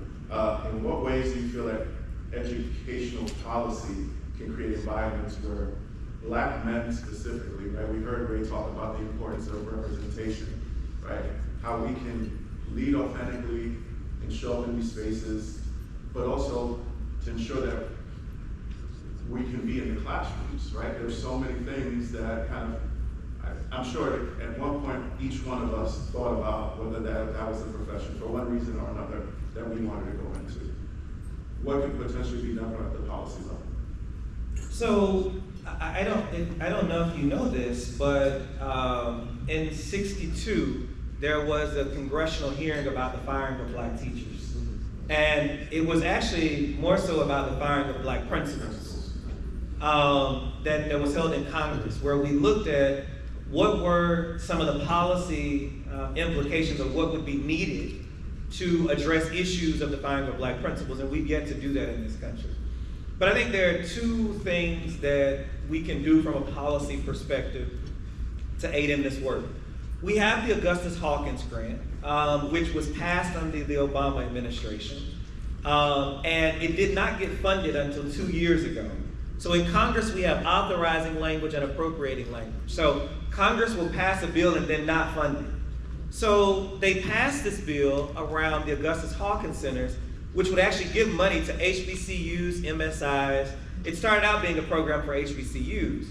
In what ways do you feel like educational policy can create environments where black men specifically, right? We heard Ray talk about the importance of representation, right? How we can lead authentically and show up in these spaces, but also to ensure that we can be in the classrooms, right? There's so many things that I'm sure at one point each one of us thought about whether that was a profession for one reason or another that we wanted to go into. What could potentially be done at the policy level? So I don't know if you know this, but in '62 there was a congressional hearing about the firing of black teachers, and it was actually more so about the firing of black principals that was held in Congress, where we looked at what were some of the policy implications of what would be needed to address issues of the firing of black principals, and we've yet to do that in this country. But I think there are two things that we can do from a policy perspective to aid in this work. We have the Augustus Hawkins Grant, which was passed under the Obama administration, and it did not get funded until 2 years ago. So in Congress, we have authorizing language and appropriating language. So Congress will pass a bill and then not fund it. So they passed this bill around the Augustus Hawkins Centers, which would actually give money to HBCUs, MSIs. It started out being a program for HBCUs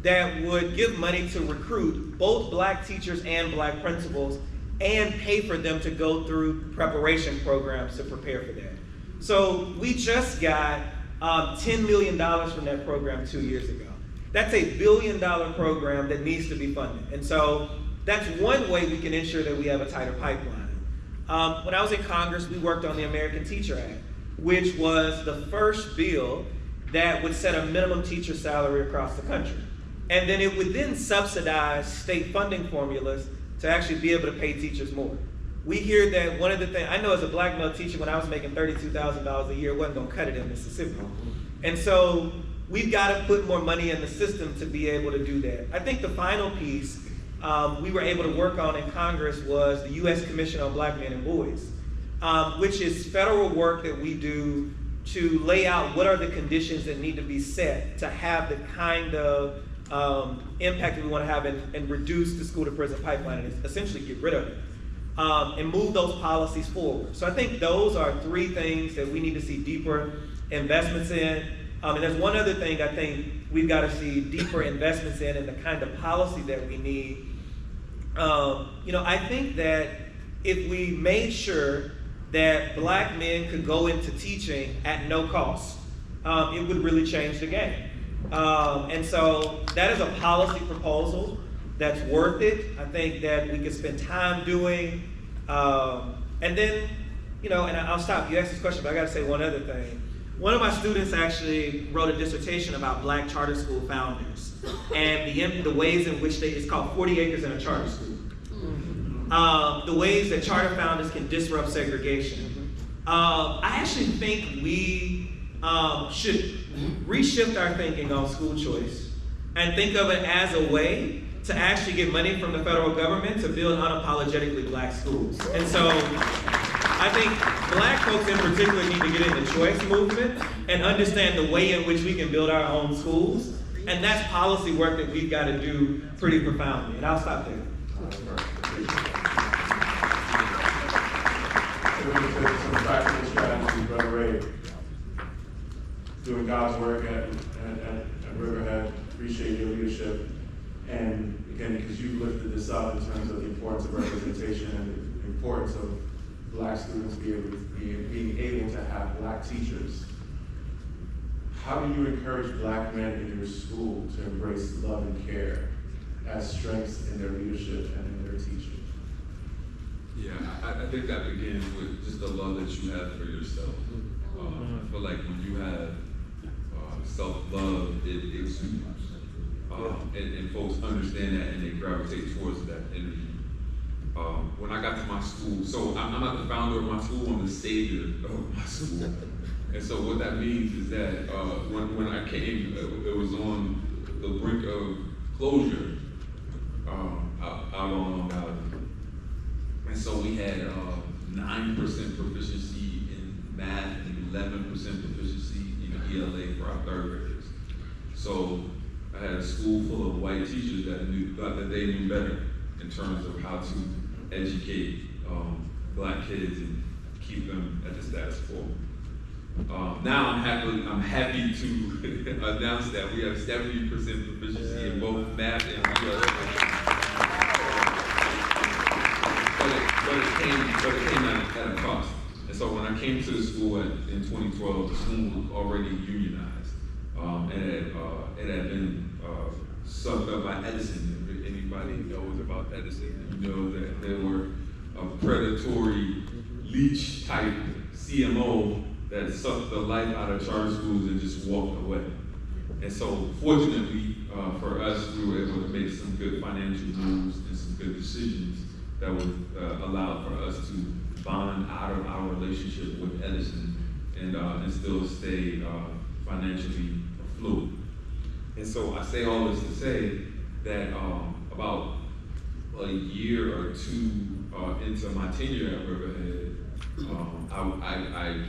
that would give money to recruit both black teachers and black principals and pay for them to go through preparation programs to prepare for that. So we just got $10 million from that program 2 years ago. That's a $1 billion program that needs to be funded. And so that's one way we can ensure that we have a tighter pipeline. When I was in Congress, we worked on the American Teacher Act, which was the first bill that would set a minimum teacher salary across the country. And then it would then subsidize state funding formulas to actually be able to pay teachers more. We hear that one of the things, I know as a black male teacher, when I was making $32,000 a year, it wasn't gonna cut it in Mississippi. And so we've gotta put more money in the system to be able to do that. I think the final piece we were able to work on in Congress was the U.S. Commission on Black Men and Boys, which is federal work that we do to lay out what are the conditions that need to be set to have the kind of impact that we want to have and reduce the school to prison pipeline and essentially get rid of it and move those policies forward. So I think those are three things that we need to see deeper investments in. And there's one other thing I think we've got to see deeper investments in and the kind of policy that we need. I think that if we made sure that black men could go into teaching at no cost, it would really change the game. And so that is a policy proposal that's worth it. I think that we could spend time doing. And then, and I'll stop. You asked this question, but I got to say one other thing. One of my students actually wrote a dissertation about black charter school founders and the ways in which it's called 40 Acres in a Charter School. The ways that charter founders can disrupt segregation. I actually think we should reshift our thinking on school choice and think of it as a way to actually get money from the federal government to build unapologetically black schools. And so I think black folks in particular need to get in the choice movement and understand the way in which we can build our own schools. And that's policy work that we've got to do pretty profoundly. And I'll stop there. Some practical strategies, Brother Ray. Doing God's work at Riverhead. Appreciate your leadership. And again, because you lifted this up in terms of the importance of representation and the importance of black students being able to have black teachers. How do you encourage black men in your school to embrace love and care as strengths in their leadership and in their teaching? Yeah, I think that begins with just the love that you have for yourself. I feel like when you have self-love, it exudes. And folks understand that and they gravitate towards that energy. When I got to my school, so I'm not the founder of my school, I'm the savior of my school. And so what that means is that when I came, it was on the brink of closure out on Long Island. And so we had 9% proficiency in math and 11% proficiency in ELA for our third graders. So I had a school full of white teachers that thought that they knew better in terms of how to educate black kids and keep them at the status quo. Now I'm happy to announce that we have 70% proficiency in both math and ELA. But it came at a cost. And so when I came to the school in 2012, the school was already unionized. It had been sucked up by Edison. If anybody knows about Edison, you know that they were a predatory leech type CMO that sucked the life out of charter schools and just walked away. And so fortunately for us, we were able to make some good financial moves and some good decisions that would allow for us to bond out of our relationship with Edison and still stay financially afloat. And so I say all this to say that about a year or two into my tenure at Riverhead, I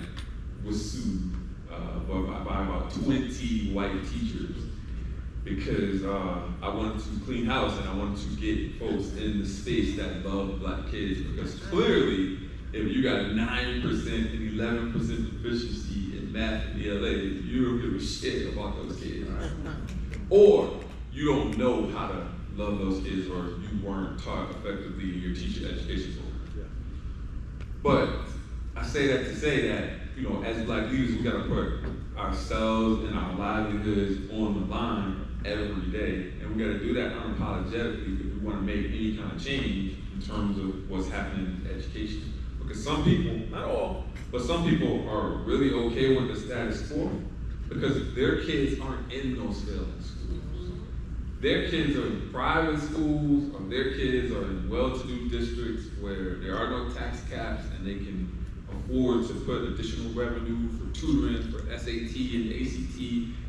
was sued by about 20 white teachers because I wanted to clean house and I wanted to get folks in the space that love black kids, because clearly if you got 9% and 11% proficiency in math and ELA, you don't give a shit about those kids. Or you don't know how to love those kids, or you weren't taught effectively in your teacher education program. But I say that to say that, as black leaders, we gotta put ourselves and our livelihoods on the line every day. And we got to do that unapologetically if we want to make any kind of change in terms of what's happening in education. Because some people, not all, but some people are really okay with the status quo because their kids aren't in those failing schools. Their kids are in private schools, or their kids are in well-to-do districts where there are no tax caps and they can afford to put additional revenue for tutoring, for SAT and ACT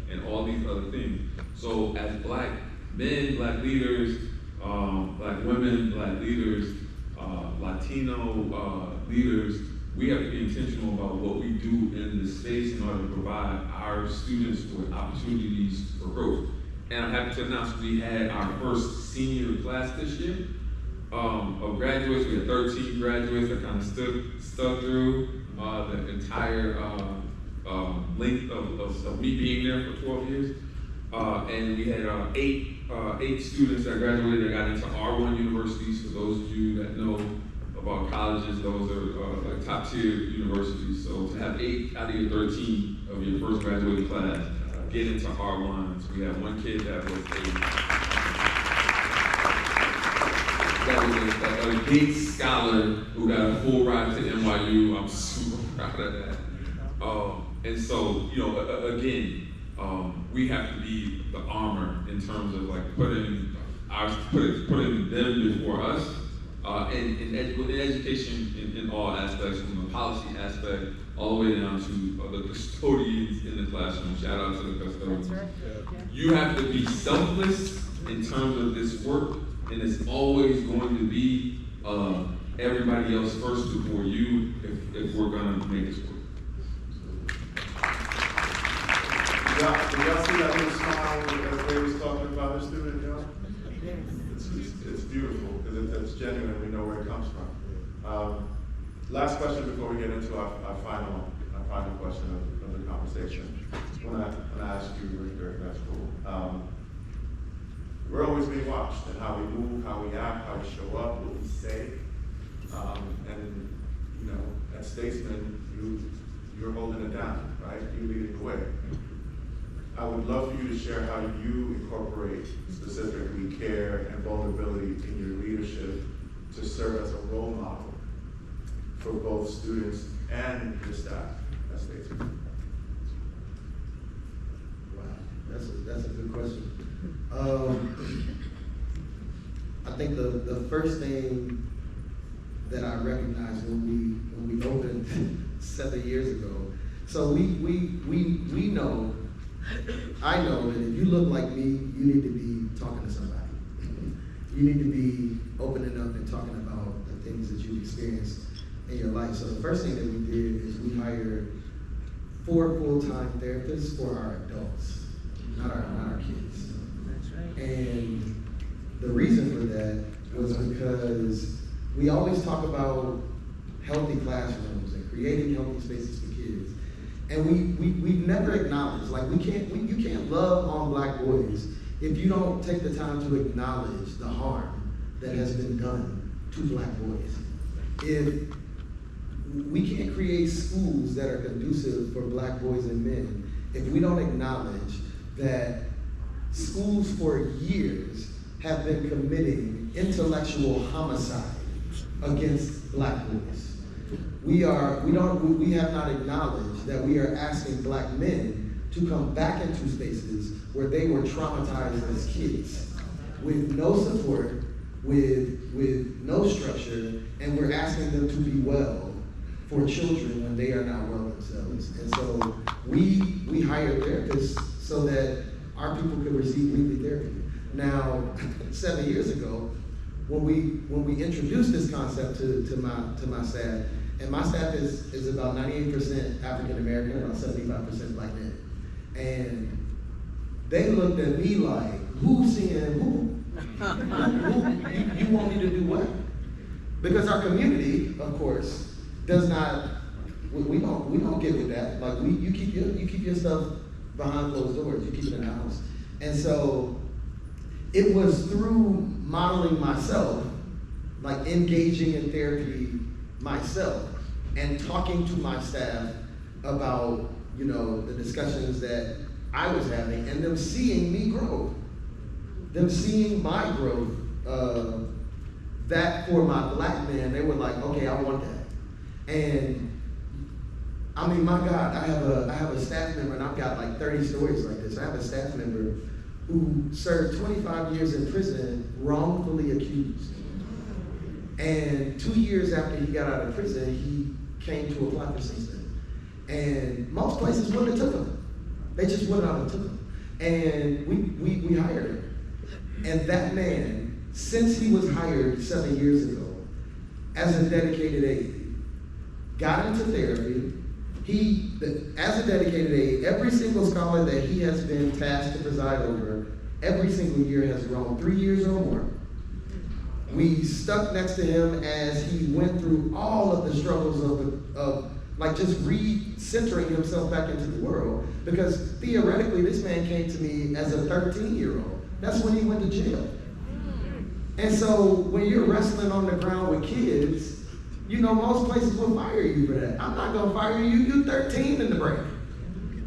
and all these other things. So as Black men, Black leaders, Black women, Black leaders, Latino leaders, we have to be intentional about what we do in this space in order to provide our students with opportunities for growth. And I'm happy to announce we had our first senior class this year of graduates. We had 13 graduates that kind of stuck through the entire length of me being there for 12 years. And we had eight students that graduated that got into R1 universities. For those of you that know about colleges, those are like top tier universities. So to have 8 out of your 13 of your first graduating class get into R1s. We had one kid that was a Gates scholar who got a full ride to NYU. I'm super proud of that. And so, you know, again, we have to be the armor in terms of like putting them before us. And in education in all aspects, from the policy aspect all the way down to the custodians in the classroom. Shout out to the custodians. That's right. You have to be selfless in terms of this work, and it's always going to be everybody else first before you if we're going to make this work. Did y'all see that little smile as Ray was talking about the student, y'all? It's beautiful because it's genuine. We know where it comes from. Last question before we get into our final question of the conversation. When I ask you, Richter, if that's cool. We're always being watched in how we move, how we act, how we show up, what we say. And you know, as statesmen, you're holding it down, right? You're leading the way. I would love for you to share how you incorporate specifically care and vulnerability in your leadership to serve as a role model for both students and your staff as statesmen. Wow, that's a good question. I think the first thing that I recognized when we opened 7 years ago, so we know, I know that if you look like me, you need to be talking to somebody. You need to be opening up and talking about the things that you've experienced in your life. So the first thing that we did is we hired 4 full-time therapists for our adults, not our kids. That's right. And the reason for that was because we always talk about healthy classrooms and creating healthy spaces for kids. And we've never acknowledged, like you can't love on Black boys if you don't take the time to acknowledge the harm that has been done to Black boys. If we can't create schools that are conducive for Black boys and men, if we don't acknowledge that schools for years have been committing intellectual homicide against Black boys. We have not acknowledged that we are asking Black men to come back into spaces where they were traumatized as kids, with no support, with no structure, and we're asking them to be well for children when they are not well themselves. And so we hire therapists so that our people could receive weekly therapy. Now, 7 years ago, when we introduced this concept to my staff, and my staff is about 98% African American, about 75% Black men. And they looked at me like, who's seeing who? You want me to do what? Because our community, of course, does not, we don't get with that. Like you keep your stuff behind closed doors, you keep it in the house. And so it was through modeling myself, like engaging in therapy myself, and talking to my staff about, you know, the discussions that I was having, and them seeing me grow. them seeing my growth, that for my black man, they were like, okay, I want that. And I mean, my God, I have a staff member, and I've got like 30 stories like this. I have a staff member who served 25 years in prison, wrongfully accused. And 2 years after he got out of prison, he came to apply for CSTEM. And most places wouldn't have took him. They just wouldn't have took him. And we hired him. And that man, since he was hired 7 years ago, as a dedicated aide, got into therapy. As a dedicated aide, every single scholar that he has been tasked to preside over, every single year has grown 3 years or more. We stuck next to him as he went through all of the struggles of like just recentering himself back into the world. Because theoretically, this man came to me as a 13-year-old. That's when he went to jail. And so when you're wrestling on the ground with kids, you know, most places will fire you for that. I'm not gonna fire you, you're 13 in the break.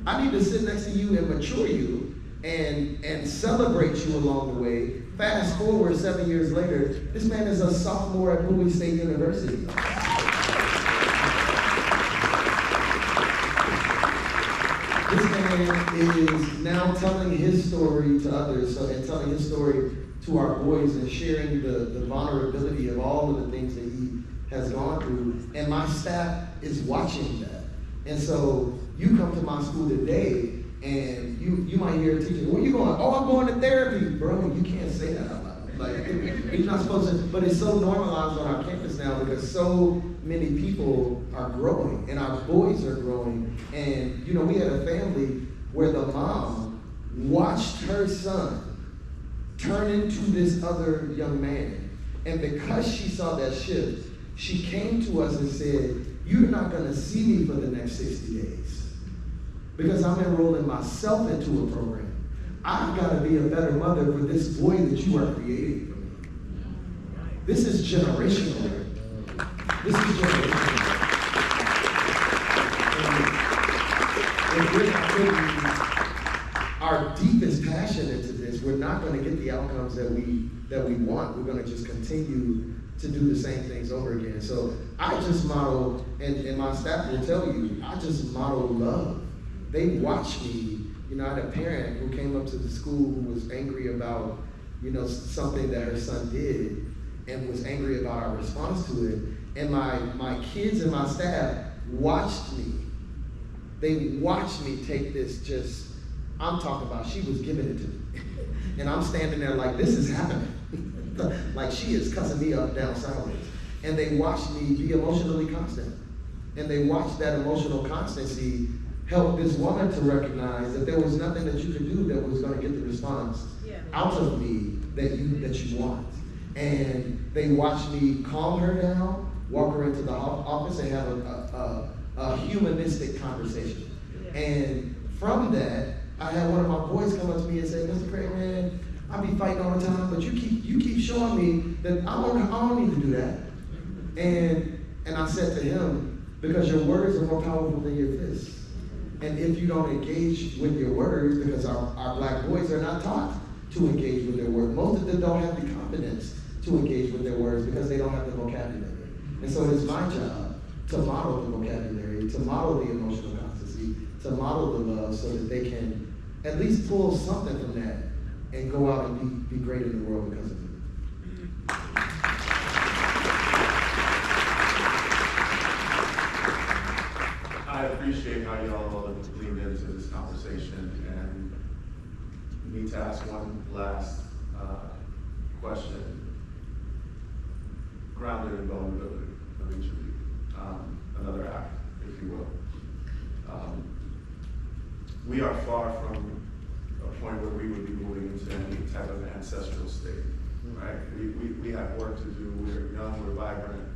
I need to sit next to you and mature you and celebrate you along the way. Fast forward 7 years later, this man is a sophomore at Bowie State University. This man is now telling his story to others, and telling his story to our boys, and sharing the vulnerability of all of the things that he has gone through, and my staff is watching that. And so you come to my school today, and you might hear a teacher, where you going? Oh, I'm going to therapy. Bro, you can't say that out loud. Like, you're not supposed to, but it's so normalized on our campus now because so many people are growing, and our boys are growing. And, you know, we had a family where the mom watched her son turn into this other young man. And because she saw that shift, she came to us and said, you're not gonna see me for the next 60 days because I'm enrolling myself into a program. I've gotta be a better mother for this boy that you are creating for me. This is generational. This is generational. And if we're not putting our deepest passion into this, we're not gonna get the outcomes that we want. We're gonna just continue to do the same things over again. So I just model, and my staff will tell you, I just model love. They watch me. You know, I had a parent who came up to the school who was angry about, you know, something that her son did, and was angry about our response to it. And my kids and my staff watched me. They watched me take this I'm talking about, she was giving it to me. And I'm standing there like, this is happening. Like she is cussing me up, down, sideways. And they watched me be emotionally constant. And they watched that emotional constancy help this woman to recognize that there was nothing that you could do that was gonna get the response out of me that you want. And they watched me calm her down, walk her into the office and have a humanistic conversation. And from that, I had one of my boys come up to me and say, Mr. Craig, man, I be fighting all the time, but you keep showing me that I don't need to do that. And I said to him, because your words are more powerful than your fists. And if you don't engage with your words, because our black boys are not taught to engage with their words. Most of them don't have the confidence to engage with their words because they don't have the vocabulary. And so it is my job to model the vocabulary, to model the emotional constancy, to model the love so that they can at least pull something from that and go out and be great in the world because of it. I appreciate how y'all have leaned into this conversation, and need to ask one last question, grounded in vulnerability of each of you. Another act, if you will. We are far from a point where we would be moving into any type of ancestral state, right? We have work to do. We're young, we're vibrant,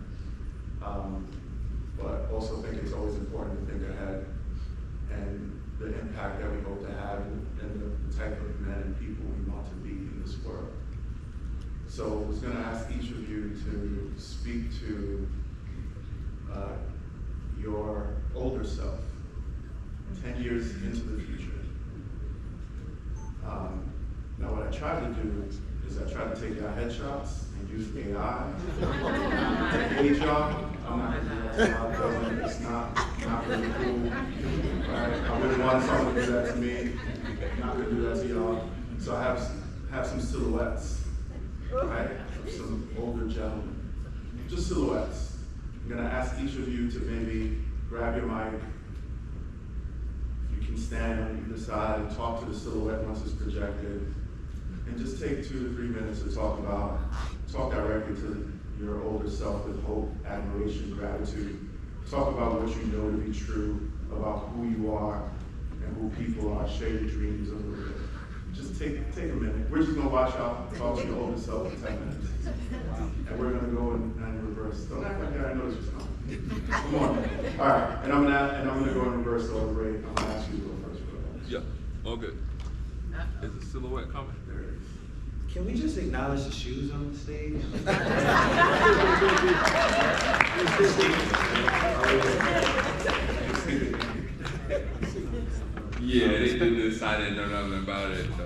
but also think it's always important to think ahead and the impact that we hope to have and the type of men and people we want to be in this world. So I was going to ask each of you to speak to your older self, 10 years into the future. Now what I tried to do is I tried to take y'all headshots and use AI to age y'all. I'm not gonna do that to y'all. It's not really cool. Right? I wouldn't want someone to do that to me. Not gonna do that to y'all. So I have some silhouettes, right? Of some older gentlemen. Just silhouettes. I'm gonna ask each of you to maybe grab your mic. You can stand on either side and talk to the silhouette once it's projected. And just take 2 to 3 minutes to talk directly to your older self with hope, admiration, gratitude. Talk about what you know to be true, about who you are and who people are. Share your dreams a little bit. Just take a minute. We're just gonna watch y'all talk to your older self for 10 minutes. And we're gonna go in reverse. Don't act like I noticed you coming. Come on. All right, and I'm gonna go in reverse order, Ray. I'm gonna ask you to go first. Yeah, all good. Is the silhouette coming? There it is. Can we just acknowledge the shoes on the stage? Yeah, they did this. I didn't know nothing about it. So.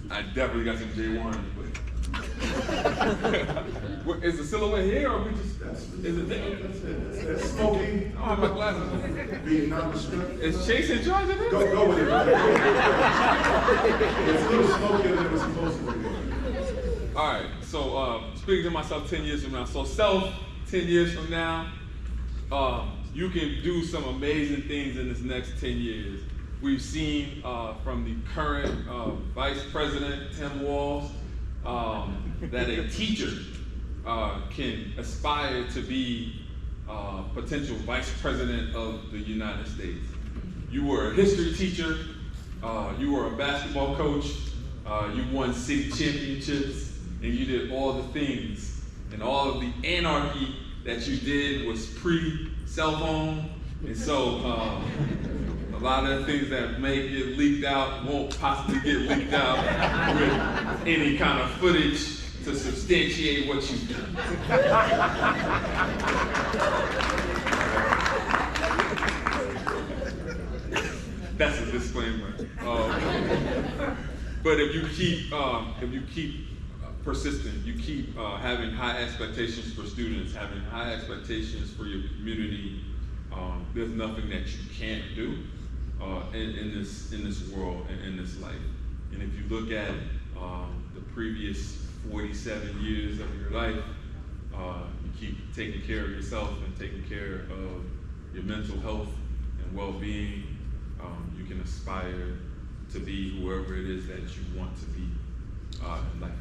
I definitely got some J1s, but is the silhouette here or we just? Is it there? That's it. That's smoking. I don't have my glasses on. Being nondescript. Is Chase in charge of this? Go with it. It's a little smokier than it was supposed to be. All right. So speaking to myself 10 years from now. So self 10 years from now. You can do some amazing things in this next 10 years. We've seen from the current Vice President, Tim Walz, that a teacher can aspire to be potential Vice President of the United States. You were a history teacher, you were a basketball coach, you won city championships, and you did all the things. And all of the anarchy that you did was pre-cell phone. And so a lot of the things that may get leaked out won't possibly get leaked out with any kind of footage to substantiate what you've done. That's a disclaimer. But if you keep persistent, you keep having high expectations for students, having high expectations for your community, there's nothing that you can't do in this world and in this life. And if you look at the previous 47 years of your life, you keep taking care of yourself and taking care of your mental health and well-being, you can aspire to be whoever it is that you want to be in life.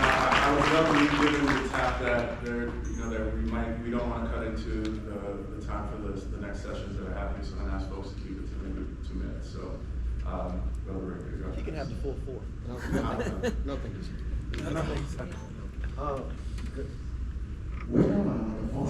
I would definitely give them the tap that we don't want to cut into the time for the next sessions that are happening, so I'm going to ask folks to keep it to maybe 2 minutes. So, Brother Rick, You can have the full 4. No, thank you, sir. Where am I on the phone?